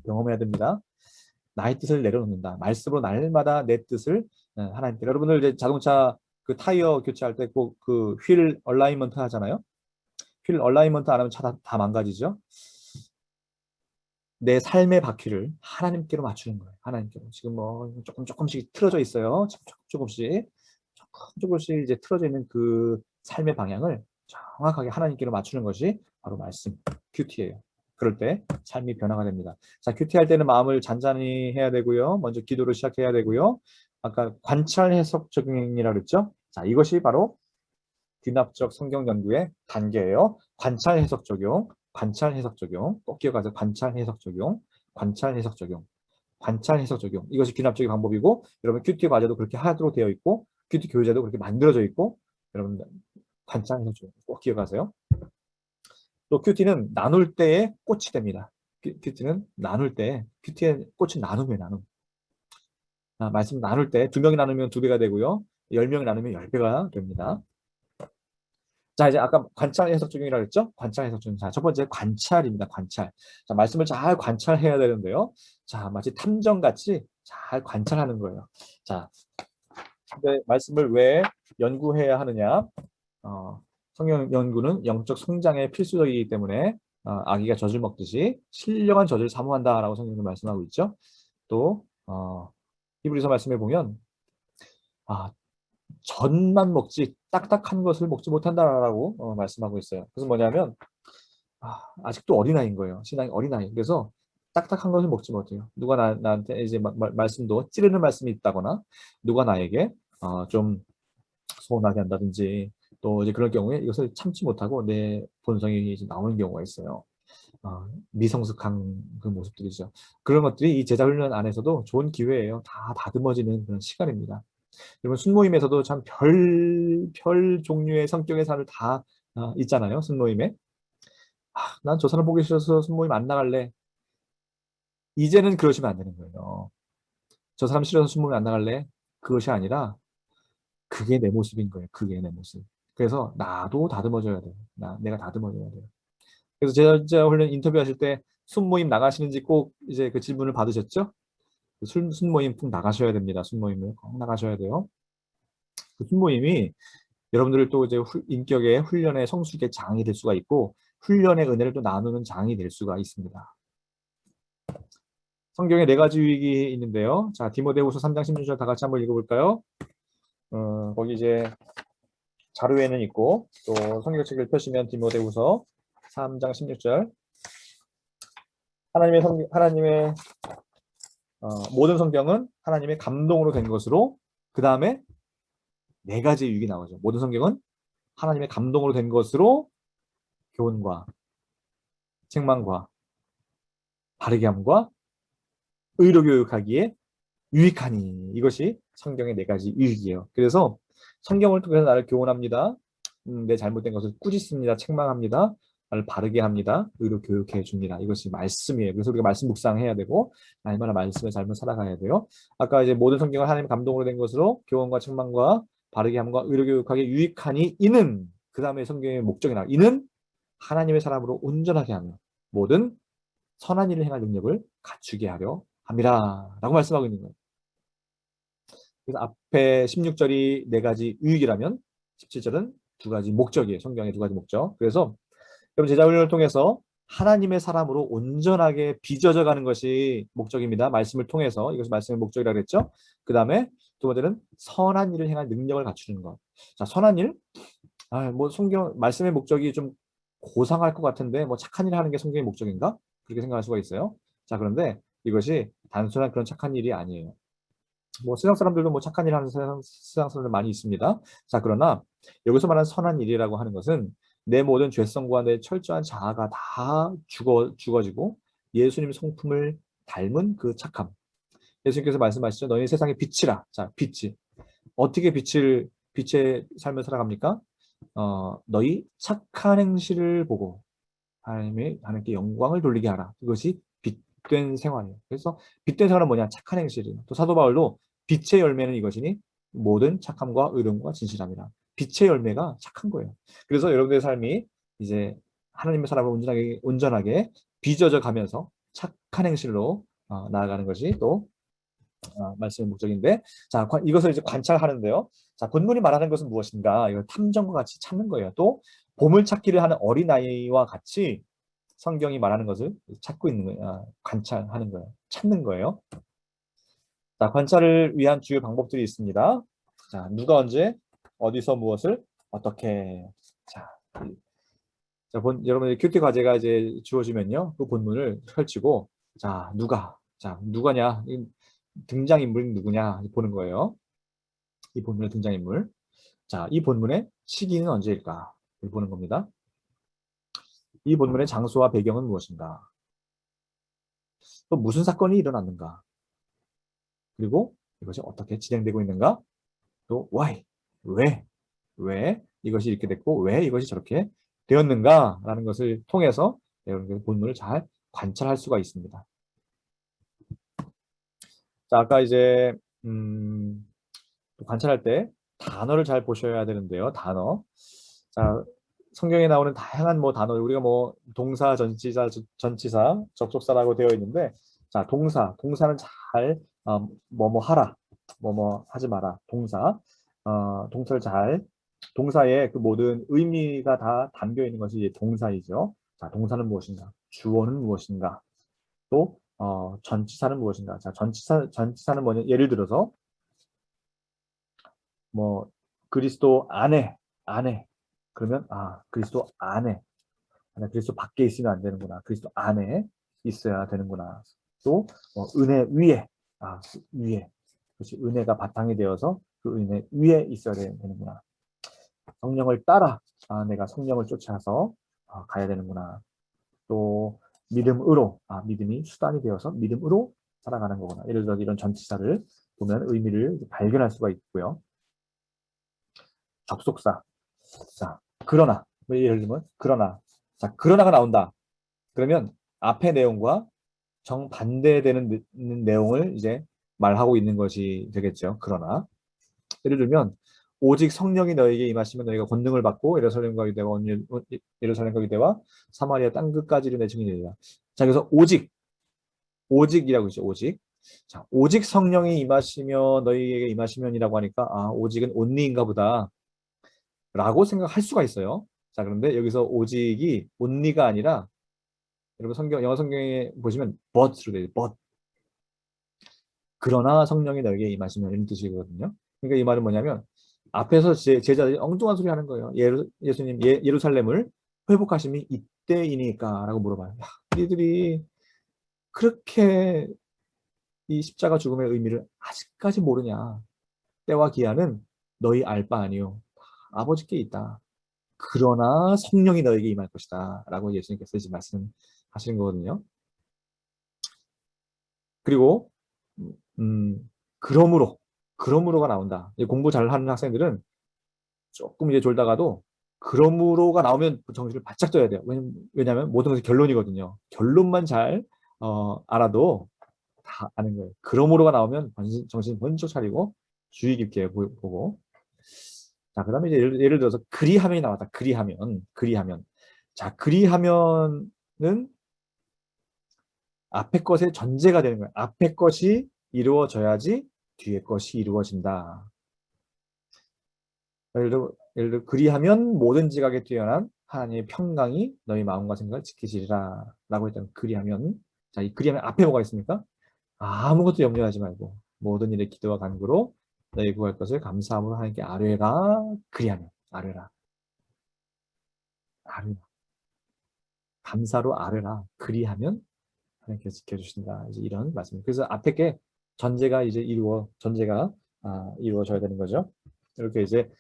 경험해야 됩니다. 나의 뜻을 내려놓는다. 말씀으로 날마다 내 뜻을 하나님께. 여러분들 이제 자동차 그 타이어 교체할 때 꼭 그 휠 얼라이먼트 하잖아요. 휠 얼라이먼트 안 하면 차 다 망가지죠. 내 삶의 바퀴를 하나님께로 맞추는 거예요. 하나님께로. 지금 뭐 조금씩 틀어져 있어요. 조금씩 이제 틀어져 있는 그 삶의 방향을 정확하게 하나님께로 맞추는 것이 바로 말씀, 큐티예요. 그럴 때 삶이 변화가 됩니다. 자, 큐티 할 때는 마음을 잔잔히 해야 되고요. 먼저 기도를 시작해야 되고요. 아까 관찰 해석 적용이라고 그랬죠? 자, 이것이 바로 귀납적 성경 연구의 단계예요. 관찰 해석 적용, 관찰 해석 적용. 꼭 기억하세요. 관찰 해석 적용, 관찰 해석 적용, 관찰 해석 적용. 이것이 귀납적인 방법이고 여러분 큐티 과제도 그렇게 하도록 되어 있고 큐티 교재도 그렇게 만들어져 있고 여러분 관찰 해석 적용 꼭 기억하세요. 또 큐티는 나눌 때에 꽃이 됩니다. 큐티는 나눌 때 큐티의 꽃은 나눔이에요. 말씀 나눌 때 2명이 나누면 2배가 되고요. 10명이 나누면 10배가 됩니다. 자, 이제 아까 관찰 해석 적용이라고 했죠? 관찰 해석 적용. 자, 첫 번째 관찰입니다. 관찰. 자, 말씀을 잘 관찰해야 되는데요. 자, 마치 탐정같이 잘 관찰하는 거예요. 자, 근데 말씀을 왜 연구해야 하느냐? 성경 연구는 영적 성장의 필수적이기 때문에 아기가 젖을 먹듯이 신령한 젖을 사모한다라고 성경은 말씀하고 있죠. 또 히브리서 말씀에 보면 젖만 먹지 딱딱한 것을 먹지 못한다라고 말씀하고 있어요. 그래서 뭐냐면 아직도 어린아이인 거예요. 신앙이 어린아이. 그래서 딱딱한 것을 먹지 못해요. 누가 나한테 이제 말씀도 찌르는 말씀이 있다거나 누가 나에게 좀 서운하게 한다든지 또 이제 그런 경우에 이것을 참지 못하고 내 본성이 이제 나오는 경우가 있어요. 미성숙한 그 모습들이죠. 그런 것들이 이 제자 훈련 안에서도 좋은 기회예요. 다 다듬어지는 그런 시간입니다. 여러분 순모임에서도 참 별 종류의 성격의 사람을 다 있잖아요. 순모임에. 난 저 사람 보기 싫어서 순모임 안 나갈래. 이제는 그러시면 안 되는 거예요. 저 사람 싫어서 순모임 안 나갈래. 그것이 아니라 그게 내 모습인 거예요. 그게 내 모습. 그래서 나도 다듬어져야 돼요. 내가 다듬어져야 돼요. 그래서 제자 훈련 인터뷰하실 때 순모임 나가시는지 꼭 이제 그 질문을 받으셨죠? 순모임 꼭 나가셔야 됩니다. 순모임을 꼭 나가셔야 돼요. 그 순모임이 여러분들을 또 이제 인격의 훈련의 성숙의 장이 될 수가 있고 훈련의 은혜를 또 나누는 장이 될 수가 있습니다. 성경에 4가지 유익이 있는데요. 자, 디모데후서 3장 16절 다 같이 한번 읽어볼까요? 거기 이제 자료에는 있고 또 성경책을 펴시면 디모데후서 3장 16절 하나님의 모든 성경은 하나님의 감동으로 된 것으로 그 다음에 4가지 유익이 나오죠. 모든 성경은 하나님의 감동으로 된 것으로 교훈과 책망과 바르게 함과 의로 교육하기에 유익하니. 이것이 성경의 네 가지 유익이에요. 그래서 성경을 통해서 나를 교훈합니다. 내 잘못된 것을 꾸짖습니다. 책망합니다. 나를 바르게 합니다. 의로 교육해 줍니다. 이것이 말씀이에요. 그래서 우리가 말씀 묵상해야 되고 날마다 말씀을 잘못 살아가야 돼요. 아까 이제 모든 성경은 하나님 감동으로 된 것으로 교훈과 책망과 바르게 함과 의로 교육하게 유익하니 이는 그 다음에 성경의 목적이 나와. 이는 하나님의 사람으로 온전하게 하며 모든 선한 일을 행할 능력을 갖추게 하려 함이라 라고 말씀하고 있는 거예요. 그래서 앞에 16절이 네 가지 유익이라면 17절은 두 가지 목적이에요. 성경의 두 가지 목적. 그래서 여러분 제자훈련을 통해서 하나님의 사람으로 온전하게 빚어져 가는 것이 목적입니다. 말씀을 통해서 이것이 말씀의 목적이라고 그랬죠. 그 다음에 두 번째는 선한 일을 행할 능력을 갖추는 것. 자, 선한 일? 뭐 성경 말씀의 목적이 좀 고상할 것 같은데 뭐 착한 일을 하는 게 성경의 목적인가? 그렇게 생각할 수가 있어요. 자, 그런데 이것이 단순한 그런 착한 일이 아니에요. 뭐 세상 사람들도 뭐 착한 일 하는 세상 사람들 많이 있습니다. 자, 그러나 여기서 말하는 선한 일이라고 하는 것은 내 모든 죄성과 내 철저한 자아가 다 죽어지고 예수님 성품을 닮은 그 착함. 예수님께서 말씀하시죠. 너희 세상의 빛이라. 자, 빛이. 어떻게 빛의 삶을 살아갑니까? 너희 착한 행실을 보고 하나님께 영광을 돌리게 하라. 이것이 빛된 생활이에요. 그래서 빛된 생활은 뭐냐? 착한 행실이에요. 또 사도 바울도 빛의 열매는 이것이니 모든 착함과 의로움과 진실함이라. 빛의 열매가 착한 거예요. 그래서 여러분들의 삶이 이제 하나님의 사람을 온전하게 빚어져 가면서 착한 행실로 나아가는 것이 또 말씀의 목적인데, 자, 이것을 이제 관찰하는데요. 자, 본문이 말하는 것은 무엇인가? 이걸 탐정과 같이 찾는 거예요. 또 보물찾기를 하는 어린아이와 같이 성경이 말하는 것을 찾고 있는 거예요. 관찰하는 거예요. 찾는 거예요. 자, 관찰을 위한 주요 방법들이 있습니다. 자, 누가 언제, 어디서 무엇을, 어떻게. 자, 여러분의 큐티 과제가 이제 주어지면요. 그 본문을 펼치고, 자, 자, 누가냐? 등장인물이 누구냐? 보는 거예요. 이 본문의 등장인물. 자, 이 본문의 시기는 언제일까? 보는 겁니다. 이 본문의 장소와 배경은 무엇인가? 또 무슨 사건이 일어났는가? 그리고 이것이 어떻게 진행되고 있는가? 또 why? 왜 이것이 이렇게 됐고 왜 이것이 저렇게 되었는가라는 것을 통해서 여러분들 본문을 잘 관찰할 수가 있습니다. 자, 아까 이제 관찰할 때 단어를 잘 보셔야 되는데요. 단어. 자, 성경에 나오는 다양한 뭐 단어, 우리가 뭐 동사, 전치사, 접속사라고 되어 있는데, 자, 동사는 잘 뭐뭐 하라, 뭐뭐 하지 마라. 동사를 잘, 동사의 그 모든 의미가 다 담겨 있는 것이 이제 동사이죠. 자, 동사는 무엇인가? 주어는 무엇인가? 또 전치사는 무엇인가? 자, 전치사는 뭐냐? 예를 들어서 뭐 그리스도 안에 그러면 그리스도 안에 그리스도 밖에 있으면 안 되는구나. 그리스도 안에 있어야 되는구나. 또 은혜 위에 위에 그렇지 은혜가 바탕이 되어서 그 은혜 위에 있어야 되는구나. 성령을 따라 내가 성령을 쫓아서 가야 되는구나. 또 믿음으로 믿음이 수단이 되어서 믿음으로 살아가는 거구나. 예를 들어 이런 전치사를 보면 의미를 발견할 수가 있고요. 접속사. 자, 그러나. 예를 들면, 그러나. 자, 그러나가 나온다. 그러면 앞의 내용과 정반대되는 내용을 이제 말하고 있는 것이 되겠죠. 그러나. 예를 들면, 오직 성령이 너에게 임하시면 너희가 권능을 받고 예루살렘과 유대와 사마리아 땅 끝까지를 내 증인이 되리라. 자, 그래서 오직이라고 있죠. 오직. 자, 오직 성령이 임하시며 너희에게 임하시면이라고 하니까 오직은 only인가 보다. 라고 생각할 수가 있어요. 자, 그런데 여기서 오직이 only가 아니라 여러분 영어 성경에 보시면 but로 되어 있어요. but. 그러나 성령이 너에게 임하시면 이런 뜻이거든요. 그러니까 이 말은 뭐냐면 앞에서 제자들이 엉뚱한 소리 하는 거예요. 예수님 예루살렘을 회복하심이 이때이니까 라고 물어봐요. 이들이 그렇게 이 십자가 죽음의 의미를 아직까지 모르냐. 때와 기한은 너희 알 바 아니요. 아버지께 있다. 그러나 성령이 너에게 임할 것이다. 라고 예수님께서 이제 말씀하시는 거거든요. 그리고 그러므로가 나온다. 공부 잘하는 학생들은 조금 이제 졸다가도 그러므로가 나오면 정신을 바짝 둬야 돼요. 왜냐하면 모든 것이 결론이거든요. 결론만 잘 알아도 다 아는 거예요. 그러므로가 나오면 정신 번쩍 차리고 주의 깊게 보고. 자, 그다음에 이제 예를 들어서 그리하면이 나왔다. 그리하면. 자, 그리하면은 앞에 것의 전제가 되는 거예요. 앞에 것이 이루어져야지 뒤에 것이 이루어진다. 예를 들어 그리하면 모든 지각에 뛰어난 하나님의 평강이 너희 마음과 생각을 지키시리라 라고 했던 그리하면. 자, 이 그리하면 앞에 뭐가 있습니까? 아무것도 염려하지 말고 모든 일에 기도와 간구로 너희 구할 것을 감사함으로 하나님께 아뢰라. 그리하면 아뢰라. 감사로 아뢰라. 그리하면 하나님께서 지켜주신다. 이제 이런 말씀. 그래서 앞에 게 전제가 이루어져야 되는 거죠. 이렇게 이제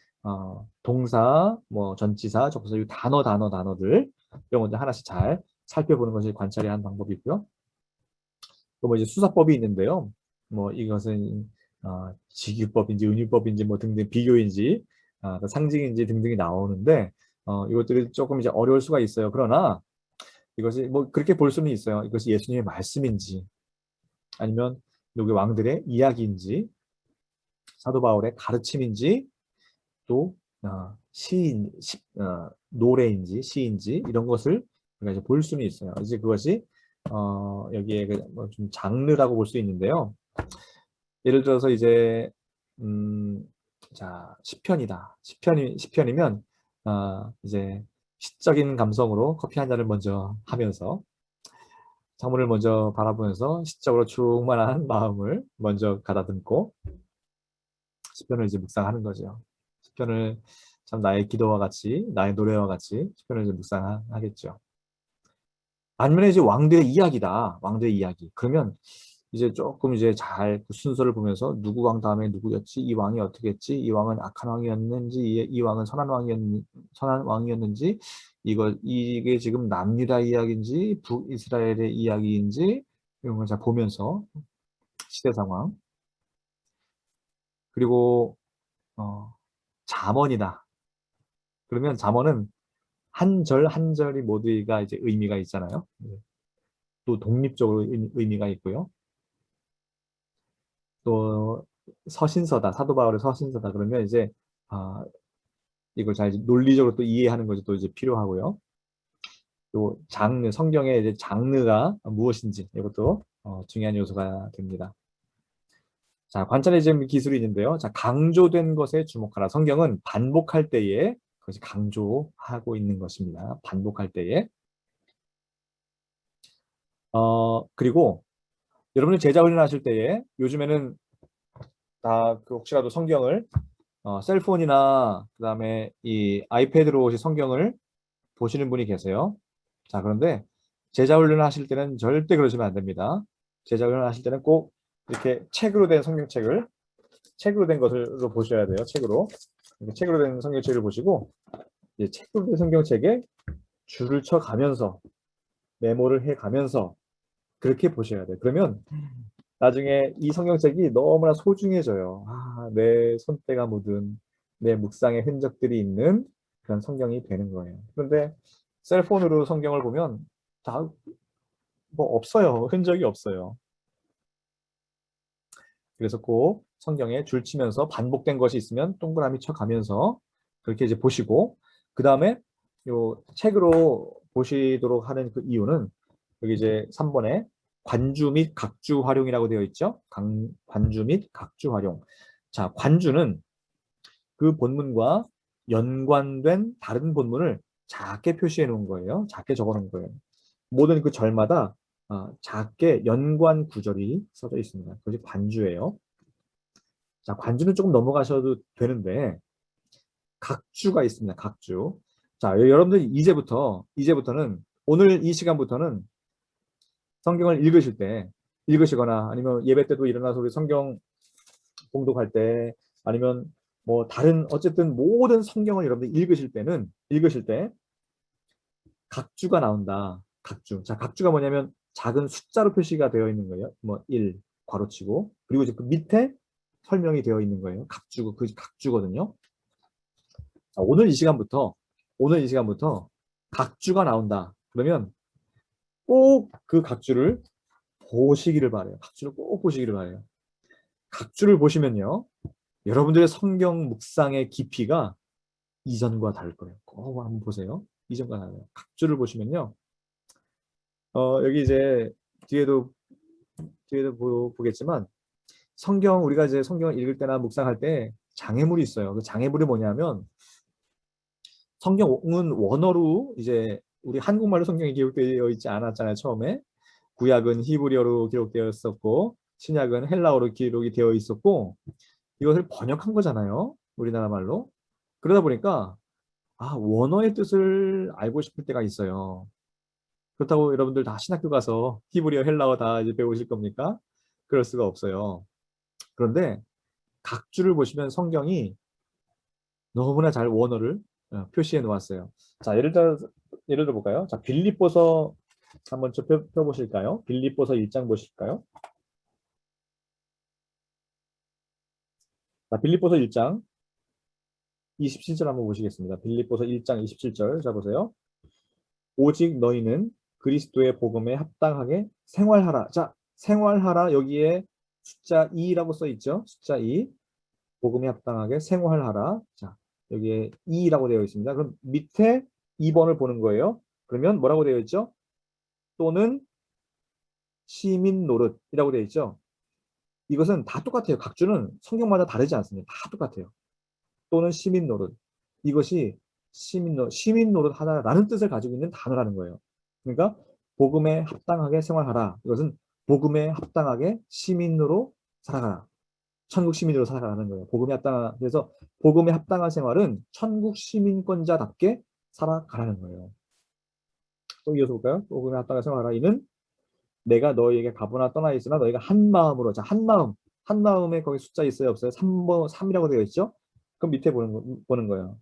동사, 뭐 전치사, 접속사, 이 단어들 이런 것들 하나씩 잘 살펴보는 것이 관찰의 한 방법이고요. 또 뭐 이제 수사법이 있는데요. 뭐 이것은 직유법인지 은유법인지 뭐 등등 비교인지 상징인지 등등이 나오는데 이것들이 조금 이제 어려울 수가 있어요. 그러나 이것이 뭐 그렇게 볼 수는 있어요. 이것이 예수님의 말씀인지 아니면 여기 왕들의 이야기인지 사도 바울의 가르침인지 또 노래인지 시인지 이런 것을 우리가 이제 볼 수는 있어요. 이제 그것이 여기에 뭐좀 장르라고 볼 수 있는데요. 예를 들어서 이제 자 시편이다. 시편이면 이제 시적인 감성으로 커피 한 잔을 먼저 하면서 창문을 먼저 바라보면서 시적으로 충만한 마음을 먼저 가다듬고 시편을 이제 묵상하는 거죠. 시편을 참 나의 기도와 같이 나의 노래와 같이 시편을 이제 묵상하겠죠. 아니면 이제 왕들의 이야기다. 왕들의 이야기. 그러면 이제 조금 이제 잘 그 순서를 보면서 누구 왕 다음에 누구였지? 이 왕이 어떻게 했지? 이 왕은 악한 왕이었는지 이 왕은 선한 왕이었는지 이게 지금 남유다 이야기인지 북이스라엘의 이야기인지 이런 걸 잘 보면서 시대 상황 그리고 잠언이다. 그러면 잠언은 한 절 한 절이 모두가 이제 의미가 있잖아요. 또 독립적으로 의미가 있고요. 또 서신서다. 사도 바울의 서신서다. 그러면 이제 이걸 잘 논리적으로 또 이해하는 것이 또 이제 필요하고요. 또 성경의 이제 장르가 무엇인지 이것도 중요한 요소가 됩니다. 자, 관찰의 기술이 있는데요. 자, 강조된 것에 주목하라. 성경은 반복할 때에 그것이 강조하고 있는 것입니다. 반복할 때에. 그리고 여러분이 제자 훈련하실 때에 요즘에는 다 혹시라도 성경을 셀폰이나 그다음에 이 아이패드로 혹시 성경을 보시는 분이 계세요. 자, 그런데 제자 훈련을 하실 때는 절대 그러시면 안 됩니다. 제자 훈련을 하실 때는 꼭 이렇게 책으로 된 성경책을 책으로 된 것으로 보셔야 돼요. 책으로 된 성경책을 보시고 이제 책으로 된 성경책에 줄을 쳐 가면서 메모를 해 가면서 그렇게 보셔야 돼요. 그러면 나중에 이 성경책이 너무나 소중해져요. 내 손때가 묻은 내 묵상의 흔적들이 있는 그런 성경이 되는 거예요. 그런데 셀폰으로 성경을 보면 다 뭐 없어요. 흔적이 없어요. 그래서 꼭 성경에 줄 치면서 반복된 것이 있으면 동그라미 쳐 가면서 그렇게 이제 보시고 그 다음에 요 책으로 보시도록 하는 그 이유는 여기 이제 3번에 관주 및 각주 활용이라고 되어 있죠. 관주 및 각주 활용. 자, 관주는 그 본문과 연관된 다른 본문을 작게 표시해 놓은 거예요. 작게 적어 놓은 거예요. 모든 그 절마다 작게 연관 구절이 써져 있습니다. 그것이 관주예요. 자, 관주는 조금 넘어가셔도 되는데 각주가 있습니다. 각주. 자, 여러분들 이제부터는 오늘 이 시간부터는 성경을 읽으시거나 아니면 예배 때도 일어나서 우리 성경 봉독할 때 아니면 뭐 다른 어쨌든 모든 성경을 여러분들 읽으실 때 각주가 나온다. 각주. 자, 각주가 뭐냐면 작은 숫자로 표시가 되어 있는 거예요. 뭐 1, 괄호치고. 그리고 이제 그 밑에 설명이 되어 있는 거예요. 각주, 그 각주거든요. 자, 오늘 이 시간부터 각주가 나온다. 그러면 꼭 그 각주를 보시기를 바래요. 각주를 꼭 보시기를 바래요. 각주를 보시면요, 여러분들의 성경 묵상의 깊이가 이전과 다를 거예요. 꼭 한번 보세요. 이전과 달라요. 각주를 보시면요, 여기 이제 뒤에도 보겠지만 우리가 이제 성경을 읽을 때나 묵상할 때 장애물이 있어요. 그 장애물이 뭐냐면, 성경은 원어로 이제 우리 한국말로 성경이 기록되어 있지 않았잖아요. 처음에 구약은 히브리어로 기록되었었고 신약은 헬라어로 기록이 되어 있었고, 이것을 번역한 거잖아요. 우리나라 말로. 그러다 보니까 원어의 뜻을 알고 싶을 때가 있어요. 그렇다고 여러분들 다 신학교 가서 히브리어, 헬라어 다 이제 배우실 겁니까? 그럴 수가 없어요. 그런데 각주를 보시면 성경이 너무나 잘 원어를 표시해 놓았어요. 자, 예를 들어 볼까요? 자, 빌립보서 한번 펴보실까요? 빌립보서 1장 보실까요? 자, 빌립보서 1장 27절 한번 보시겠습니다. 빌립보서 1장 27절. 자, 보세요. 오직 너희는 그리스도의 복음에 합당하게 생활하라. 자, 생활하라. 여기에 숫자 2라고 써 있죠. 숫자 2. 복음에 합당하게 생활하라. 자, 여기에 2라고 되어 있습니다. 그럼 밑에 2번을 보는 거예요. 그러면 뭐라고 되어 있죠? 또는 시민 노릇이라고 되어 있죠. 이것은 다 똑같아요. 각주는 성경마다 다르지 않습니다. 다 똑같아요. 또는 시민 노릇. 이것이 시민 노릇 하다라는 뜻을 가지고 있는 단어라는 거예요. 그러니까 복음에 합당하게 생활하라. 이것은 복음에 합당하게 시민으로 살아가라. 천국 시민으로 살아가는 거예요. 그래서 복음에 합당한 생활은 천국 시민권자답게 살아가라는 거예요. 또 이어서 볼까요? 복음에 합당한 생활하라. 이는 내가 너희에게 가보나 떠나 있으나 너희가 한 마음으로. 자, 한 마음에 거기 숫자 있어요, 없어요? 3이라고 되어 있죠? 그럼 밑에 보는 거예요.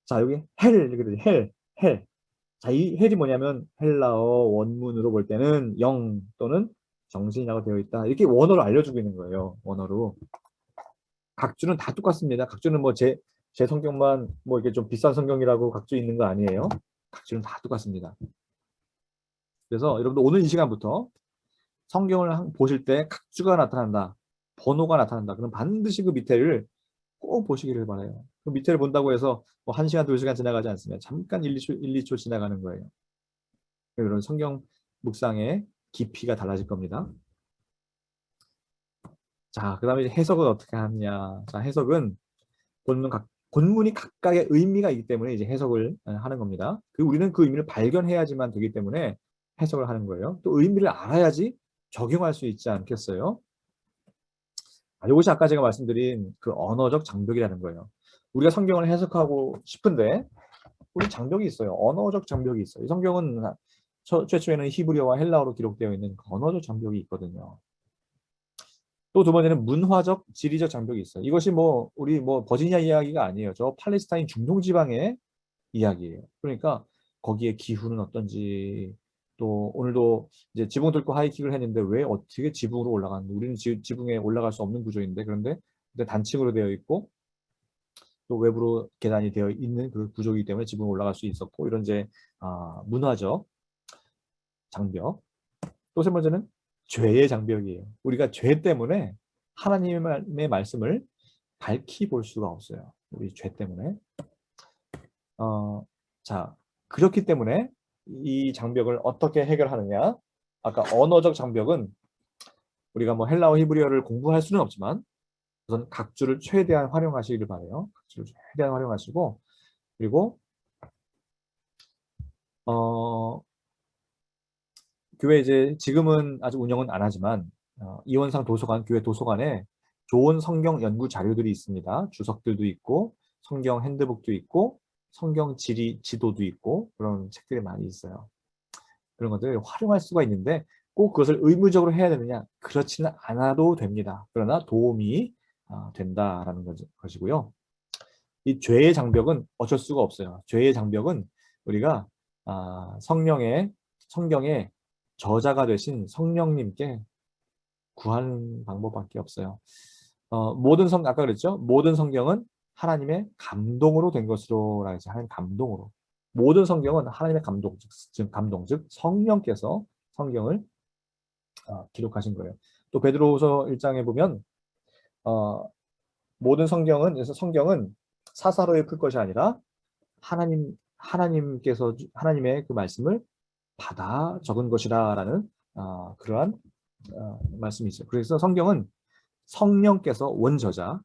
자, 여기 헬. 자, 이 헬이 뭐냐면 헬라어 원문으로 볼 때는 영 또는 정신이라고 되어 있다. 이렇게 원어로 알려주고 있는 거예요. 원어로. 각주는 다 똑같습니다. 각주는 뭐 제 성경만 뭐 이게 좀 비싼 성경이라고 각주 있는 거 아니에요. 각주는 다 똑같습니다. 그래서 여러분들 오늘 이 시간부터 성경을 보실 때 각주가 나타난다, 번호가 나타난다. 그럼 반드시 그 밑에를 꼭 보시기를 바라요. 그 밑에를 본다고 해서 뭐 1시간, 2시간 지나가지 않습니다. 잠깐 1-2초 지나가는 거예요. 이런 성경 묵상의 깊이가 달라질 겁니다. 자, 그 다음에 이제 해석은 어떻게 하느냐. 자, 해석은 본문이 각각의 의미가 있기 때문에 이제 해석을 하는 겁니다. 우리는 그 의미를 발견해야지만 되기 때문에 해석을 하는 거예요. 또 의미를 알아야지 적용할 수 있지 않겠어요? 이것이 아까 제가 말씀드린 그 언어적 장벽이라는 거예요. 우리가 성경을 해석하고 싶은데 우리 장벽이 있어요. 언어적 장벽이 있어요. 이 성경은 최초에는 히브리어와 헬라어로 기록되어 있는 언어적 장벽이 있거든요. 또 두 번째는 문화적, 지리적 장벽이 있어요. 이것이 우리 버지니아 이야기가 아니에요. 저 팔레스타인 중동 지방의 이야기예요. 그러니까 거기에 기후는 어떤지, 또 오늘도 이제 지붕 뚫고 하이킹을 했는데 왜 어떻게 지붕으로 올라가는데, 우리는 지붕에 올라갈 수 없는 구조인데, 그런데 단층으로 되어 있고 또 외부로 계단이 되어 있는 그 구조이기 때문에 지붕에 올라갈 수 있었고, 이런 이제 문화적 장벽. 또 세 번째는 죄의 장벽이에요. 우리가 죄 때문에 하나님의 말씀을 밝히 볼 수가 없어요. 우리 죄 때문에. 자, 그렇기 때문에 이 장벽을 어떻게 해결하느냐? 아까 언어적 장벽은 우리가 헬라어, 히브리어를 공부할 수는 없지만 우선 각주를 최대한 활용하시기를 바라요. 각주를 최대한 활용하시고, 그리고 교회 이제 지금은 아직 운영은 안 하지만 이원상 도서관, 교회 도서관에 좋은 성경 연구 자료들이 있습니다. 주석들도 있고 성경 핸드북도 있고 성경 지도도 있고 그런 책들이 많이 있어요. 그런 것들을 활용할 수가 있는데 꼭 그것을 의무적으로 해야 되느냐? 그렇지는 않아도 됩니다. 그러나 도움이 된다라는 것이고요. 이 죄의 장벽은 어쩔 수가 없어요. 죄의 장벽은 우리가 성경의 저자가 되신 성령님께 구하는 방법밖에 없어요. 아까 그랬죠? 모든 성경은 하나님의 감동으로 된 것으로라고 해서 하나님 감동으로. 모든 성경은 하나님의 감동, 즉 성령께서 성경을 기록하신 거예요. 또 베드로후서 1장에 보면 어, 모든 성경은 그래서 성경은 사사로이 풀 것이 아니라 하나님께서 하나님의 그 말씀을 받아 적은 것이라라는 그러한 말씀이 있어요. 그래서 성경은 성령께서 원저자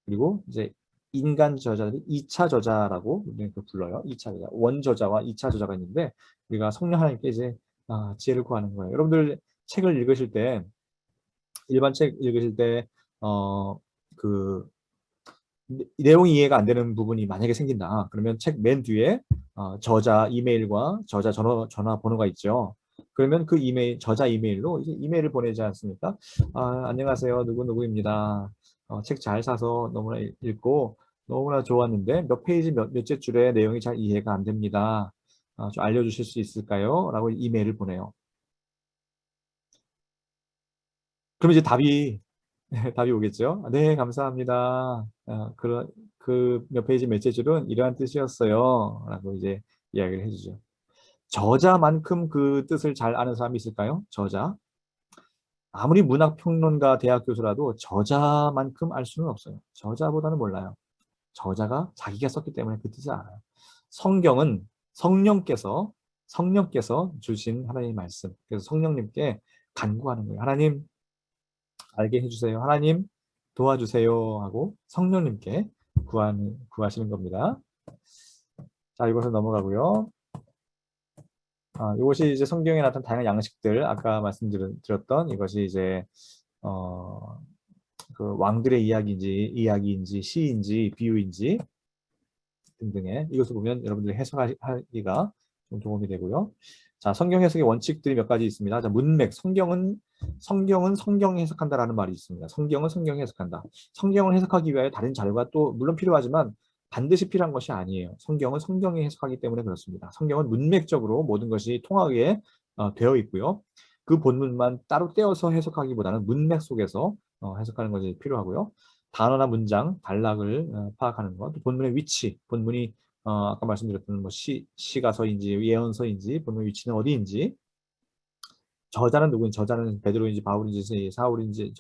그리고 이제 인간 저자들이 2차 저자라고 불러요. 2차 저자. 원저자와 2차 저자가 있는데 우리가 성령 하나님께 이제 지혜를 구하는 거예요. 여러분들 책을 읽으실 때 일반 책 읽으실 때 그 내용이 이해가 안 되는 부분이 만약에 생긴다. 그러면 책 맨 뒤에 저자 이메일과 저자 전화번호가 있죠. 그러면 그 이메일, 저자 이메일로 이제 이메일을 보내지 않습니까? 안녕하세요. 누구누구입니다. 책 잘 사서 너무나 읽고 너무나 좋았는데 몇 페이지 몇째 줄에 내용이 잘 이해가 안 됩니다. 좀 알려주실 수 있을까요? 라고 이메일을 보내요. 그럼 이제 답이 오겠죠. 네, 감사합니다. 그 몇 페이지 몇째 줄은 이러한 뜻이었어요. 라고 이제 이야기를 해주죠. 저자만큼 그 뜻을 잘 아는 사람이 있을까요? 저자. 아무리 문학평론가 대학 교수라도 저자만큼 알 수는 없어요. 저자보다는 몰라요. 저자가 자기가 썼기 때문에 그 뜻을 알아요. 성경은 성령께서 주신 하나님의 말씀. 그래서 성령님께 간구하는 거예요. 하나님 알게 해주세요. 하나님 도와주세요 하고 성령님께 구하시는 겁니다. 자, 이것은 넘어가고요. 이것이 이제 성경에 나타난 다양한 양식들, 아까 말씀드렸던 이것이 이제 그 왕들의 이야기인지 시인지 비유인지 등등의 이것을 보면 여러분들이 해석하기가 좀 도움이 되고요. 자, 성경 해석의 원칙들이 몇 가지 있습니다. 자, 문맥, 성경은 성경이 해석한다라는 말이 있습니다. 성경은 성경이 해석한다. 성경을 해석하기 위하여 다른 자료가 또 물론 필요하지만 반드시 필요한 것이 아니에요. 성경은 성경이 해석하기 때문에 그렇습니다. 성경은 문맥적으로 모든 것이 통하게 되어 있고요. 그 본문만 따로 떼어서 해석하기보다는 문맥 속에서 해석하는 것이 필요하고요. 단어나 문장, 단락을 파악하는 것, 본문의 위치, 본문이 아까 말씀드렸던 뭐 시가서인지 예언서인지 본문 위치는 어디인지, 저자는 누구인지, 저자는 베드로인지 바울인지 사울인지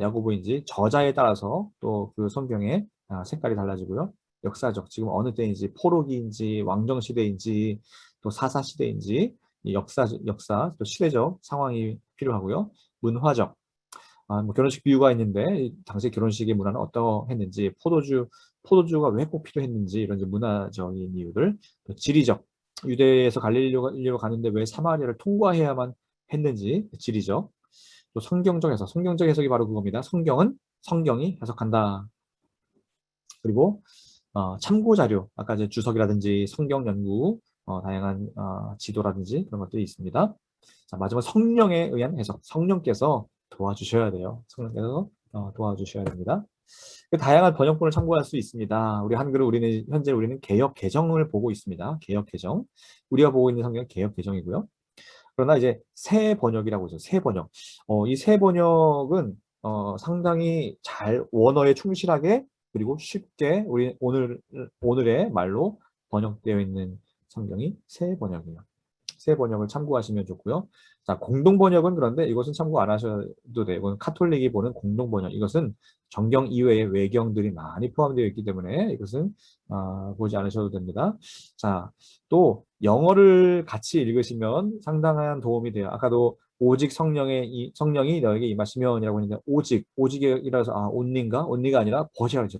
야고보인지 저자에 따라서 또 그 성경의 색깔이 달라지고요. 역사적 지금 어느 때인지 포로기인지 왕정시대인지 또 사사시대인지 역사 또 시대적 상황이 필요하고요. 문화적 뭐 결혼식 비유가 있는데 당시 결혼식의 문화는 어떠했는지 포도주가 왜 꼭 필요했는지 이런 이제 문화적인 이유들 또 지리적 유대에서 갈릴리로 가는데 왜 사마리아를 통과해야만 했는지 지리적 또 성경적 해석이 바로 그겁니다. 성경이 해석한다. 그리고 참고 자료 아까 이제 주석이라든지 성경 연구 다양한 지도라든지 그런 것들이 있습니다. 자, 마지막 성령에 의한 해석 성령께서 도와주셔야 돼요. 성령께서 도와주셔야 됩니다. 그 다양한 번역본을 참고할 수 있습니다. 우리 한글은 현재 우리는 개역 개정을 보고 있습니다. 개역 개정. 우리가 보고 있는 성경은 개역 개정이고요. 그러나 이제 새 번역이라고 하죠. 새 번역. 이 새 번역은 상당히 잘 원어에 충실하게 그리고 쉽게 우리 오늘의 말로 번역되어 있는 성경이 새 번역이에요. 새 번역을 참고하시면 좋고요. 자, 공동 번역은 그런데 이것은 참고 안 하셔도 돼요. 이건 카톨릭이 보는 공동 번역. 이것은 정경 이외의 외경들이 많이 포함되어 있기 때문에 이것은 보지 않으셔도 됩니다. 자, 또 영어를 같이 읽으시면 상당한 도움이 돼요. 아까도 오직 성령이 너에게 임하시면이라고 했는데 오직이라서 only가 아니라 but이라고 했죠.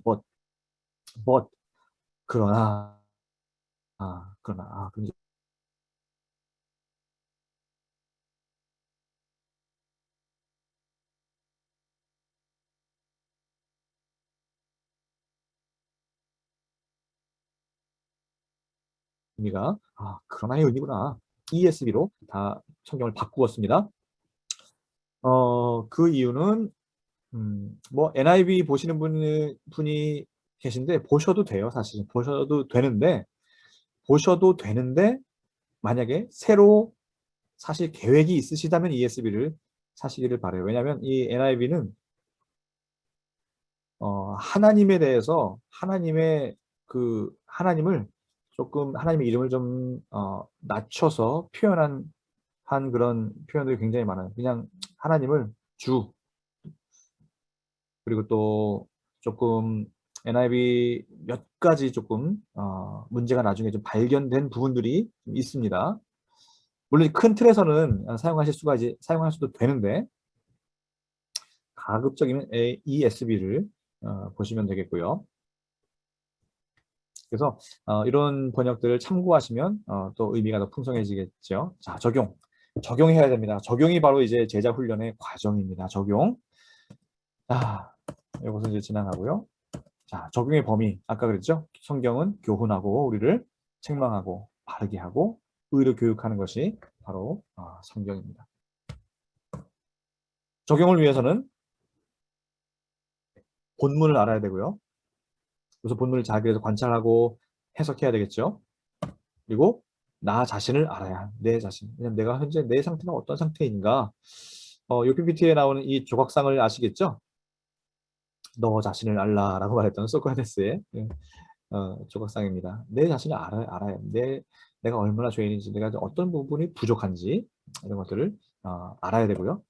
but 그러나 그럼 의미가 그러나의 의미구나. ESV로 다 성경을 바꾸었습니다. 그 이유는 뭐 NIV 보시는 분이 계신데 보셔도 돼요. 사실 보셔도 되는데 만약에 새로 사실 계획이 있으시다면 ESV를 사시기를 바래요. 왜냐하면 이 NIV는 하나님에 대해서 하나님을 조금 하나님의 이름을 좀 낮춰서 한 그런 표현들이 굉장히 많아요. 그냥 하나님을 주, 그리고 또 조금 NIV 몇 가지 조금 문제가 나중에 좀 발견된 부분들이 좀 있습니다. 물론 큰 틀에서는 사용할 수도 되는데 가급적이면 ESV를 보시면 되겠고요. 그래서 이런 번역들을 참고하시면 또 의미가 더 풍성해지겠죠. 자, 적용해야 됩니다. 적용이 바로 이제 제자 훈련의 과정입니다. 적용. 자, 이것은 이제 지나가고요. 자, 적용의 범위. 아까 그랬죠? 성경은 교훈하고 우리를 책망하고 바르게 하고 의로 교육하는 것이 바로 성경입니다. 적용을 위해서는 본문을 알아야 되고요. 그래서 본문을 잘 그래서 관찰하고 해석해야 되겠죠. 그리고 나 자신을 알아야 내 자신. 왜냐면 내가 현재 내 상태가 어떤 상태인가. 요 PPT에 나오는 이 조각상을 아시겠죠? 너 자신을 알라라고 말했던 소크라테스의 조각상입니다. 내 자신을 알아야 내가 얼마나 죄인인지, 내가 어떤 부분이 부족한지 이런 것들을 알아야 되고요.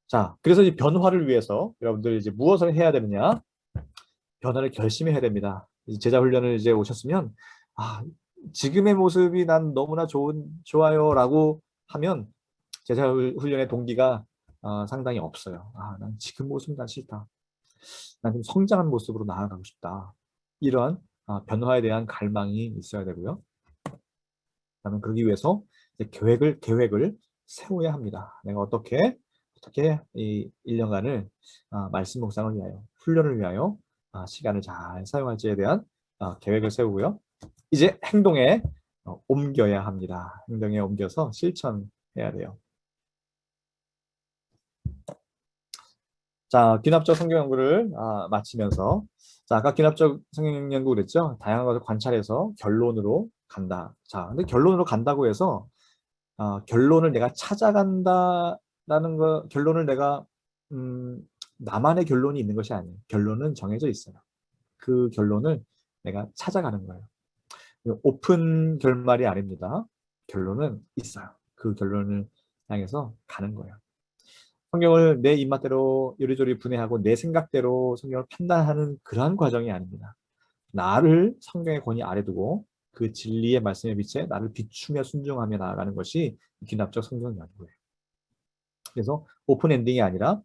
자, 그래서 이 변화를 위해서 여러분들 이제 무엇을 해야 되느냐? 변화를 결심해야 됩니다. 제자 훈련을 이제 오셨으면 지금의 모습이 난 너무나 좋아요라고 하면 제자 훈련의 동기가 상당히 없어요. 난 지금 모습이 난 싫다. 난 좀 성장한 모습으로 나아가고 싶다. 이런 변화에 대한 갈망이 있어야 되고요. 그다음에 그러기 위해서 이제 계획을 세워야 합니다. 내가 어떻게 이 1년간을 말씀 묵상을 위하여, 훈련을 위하여 시간을 잘 사용할지에 대한 계획을 세우고요. 이제 행동에 옮겨야 합니다. 행동에 옮겨서 실천해야 돼요. 자, 귀납적 성경 연구를 마치면서, 자, 아까 귀납적 성경 연구 그랬죠? 다양한 것을 관찰해서 결론으로 간다. 자, 근데 결론으로 간다고 해서 결론을 내가 찾아간다라는 결론을 내가 나만의 결론이 있는 것이 아니에요. 결론은 정해져 있어요. 그 결론을 내가 찾아가는 거예요. 오픈 결말이 아닙니다. 결론은 있어요. 그 결론을 향해서 가는 거예요. 성경을 내 입맛대로 요리조리 분해하고 내 생각대로 성경을 판단하는 그러한 과정이 아닙니다. 나를 성경의 권위 아래 두고 그 진리의 말씀에 비춰 나를 비추며 순종하며 나아가는 것이 귀납적 성경 연구예요. 그래서 오픈 엔딩이 아니라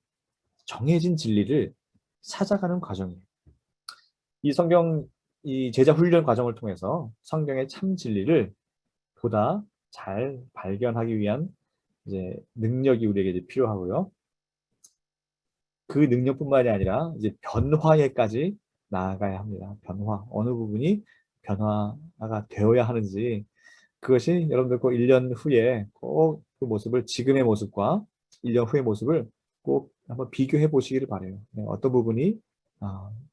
정해진 진리를 찾아가는 과정이에요. 이 제자 훈련 과정을 통해서 성경의 참 진리를 보다 잘 발견하기 위한 이제 능력이 우리에게 이제 필요하고요. 그 능력뿐만이 아니라 이제 변화에까지 나아가야 합니다. 어느 부분이 변화가 되어야 하는지, 그것이 여러분들 꼭 1년 후에 꼭 그 모습을, 지금의 모습과 1년 후의 모습을 꼭 한번 비교해 보시기를 바라요. 어떤 부분이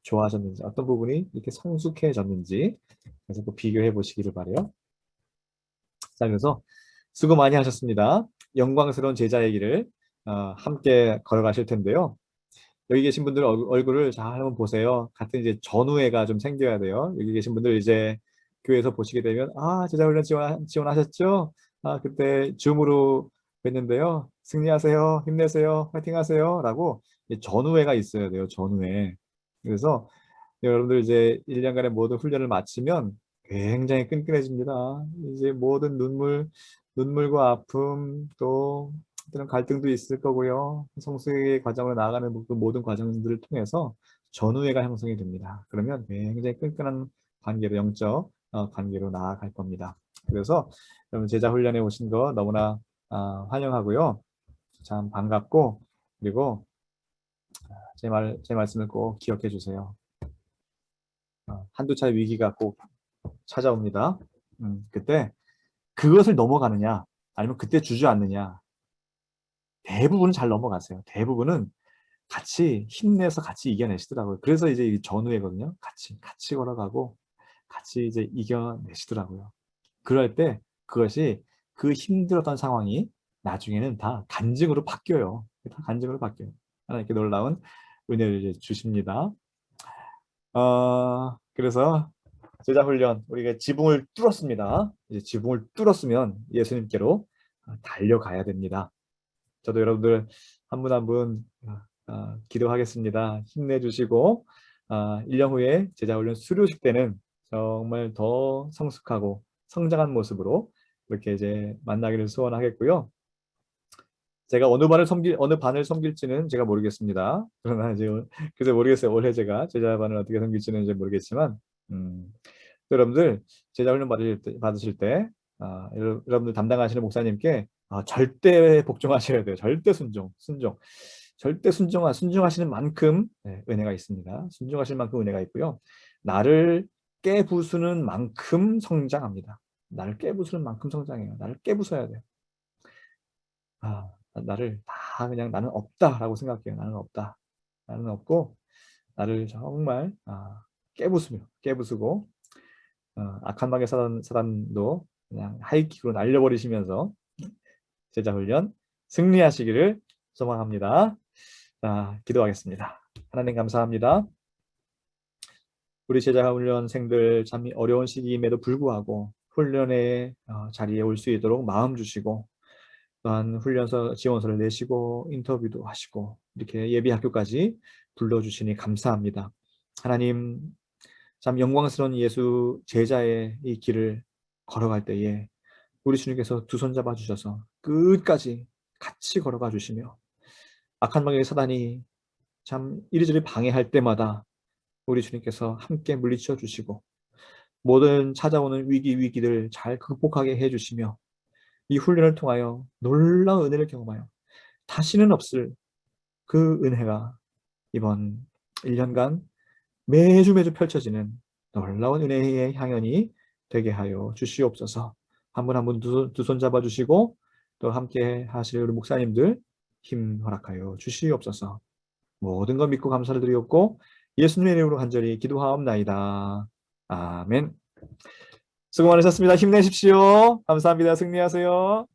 좋아졌는지, 어떤 부분이 이렇게 성숙해졌는지, 그래서 꼭 비교해 보시기를 바라요. 자, 그래서 수고 많이 하셨습니다. 영광스러운 제자의 길을 함께 걸어가실 텐데요. 여기 계신 분들 얼굴을 잘 한번 보세요. 같은 이제 전우회가 좀 생겨야 돼요. 여기 계신 분들 이제 교회에서 보시게 되면 제자훈련 지원하셨죠? 그때 줌으로 뵀는데요. 승리하세요. 힘내세요. 파이팅하세요. 라고 전우회가 있어야 돼요. 전우회. 그래서 여러분들 이제 1년간의 모든 훈련을 마치면 굉장히 끈끈해집니다. 이제 모든 눈물과 아픔, 또 그런 갈등도 있을 거고요. 성숙의 과정으로 나아가는 그 모든 과정들을 통해서 전우애가 형성이 됩니다. 그러면 굉장히 끈끈한 관계로, 영적 관계로 나아갈 겁니다. 그래서 여러분 제자 훈련에 오신 거 너무나 환영하고요. 참 반갑고, 그리고 제 말씀을 꼭 기억해 주세요. 한두 차례 위기가 꼭 찾아옵니다. 그때 그것을 넘어가느냐, 아니면 그때 주저앉느냐, 대부분은 잘 넘어가세요. 대부분은 같이 힘내서 같이 이겨내시더라고요. 그래서 이제 이 전우회거든요. 같이 걸어가고 같이 이제 이겨내시더라고요. 그럴 때 그것이, 그 힘들었던 상황이 나중에는 다 간증으로 바뀌어요. 다 간증으로 바뀌어요. 하나님께 놀라운 은혜를 이제 주십니다. 그래서 제자 훈련 우리가 지붕을 뚫었습니다. 이제 지붕을 뚫었으면 예수님께로 달려가야 됩니다. 저도 여러분들 한 분 한 분 기도하겠습니다. 힘내주시고 1년 후에 제자 훈련 수료식 때는 정말 더 성숙하고 성장한 모습으로 이렇게 이제 만나기를 소원하겠고요. 제가 어느 반을 섬길지는 제가 모르겠습니다. 그러나 이제 그래서 모르겠어요. 올해 제가 제자반을 어떻게 섬길지는 이제 모르겠지만, 여러분들 제자 훈련 받으실 때 여러분들 담당하시는 목사님께 절대 복종하셔야 돼요. 절대 순종. 절대 순종하시는 만큼 은혜가 있습니다. 순종하실 만큼 은혜가 있고요. 나를 깨부수는 만큼 성장합니다. 나를 깨부수는 만큼 성장해요. 나를 깨부숴야 돼요. 나를 다 그냥 나는 없다라고 생각해요. 나는 없다. 나는 없고 나를 정말 깨부수고 악한 마귀 사단도 그냥 하이킥으로 날려버리시면서 제자 훈련 승리하시기를 소망합니다. 기도하겠습니다. 하나님 감사합니다. 우리 제자 훈련생들 참 어려운 시기임에도 불구하고 훈련의 자리에 올 수 있도록 마음 주시고 또한 훈련소 지원서를 내시고 인터뷰도 하시고 이렇게 예비학교까지 불러주시니 감사합니다. 하나님 참 영광스러운 예수 제자의 이 길을 걸어갈 때에 우리 주님께서 두 손 잡아주셔서 끝까지 같이 걸어가 주시며 악한 마귀의 사단이 참 이리저리 방해할 때마다 우리 주님께서 함께 물리쳐 주시고 모든 찾아오는 위기들 잘 극복하게 해주시며 이 훈련을 통하여 놀라운 은혜를 경험하여 다시는 없을 그 은혜가 이번 1년간 매주 펼쳐지는 놀라운 은혜의 향연이 되게 하여 주시옵소서. 한 분 한 분 두 손 잡아주시고 또 함께 하실 우리 목사님들 힘 허락하여 주시옵소서. 모든 것 믿고 감사를 드리옵고 예수님의 이름으로 간절히 기도하옵나이다. 아멘. 수고 많으셨습니다. 힘내십시오. 감사합니다. 승리하세요.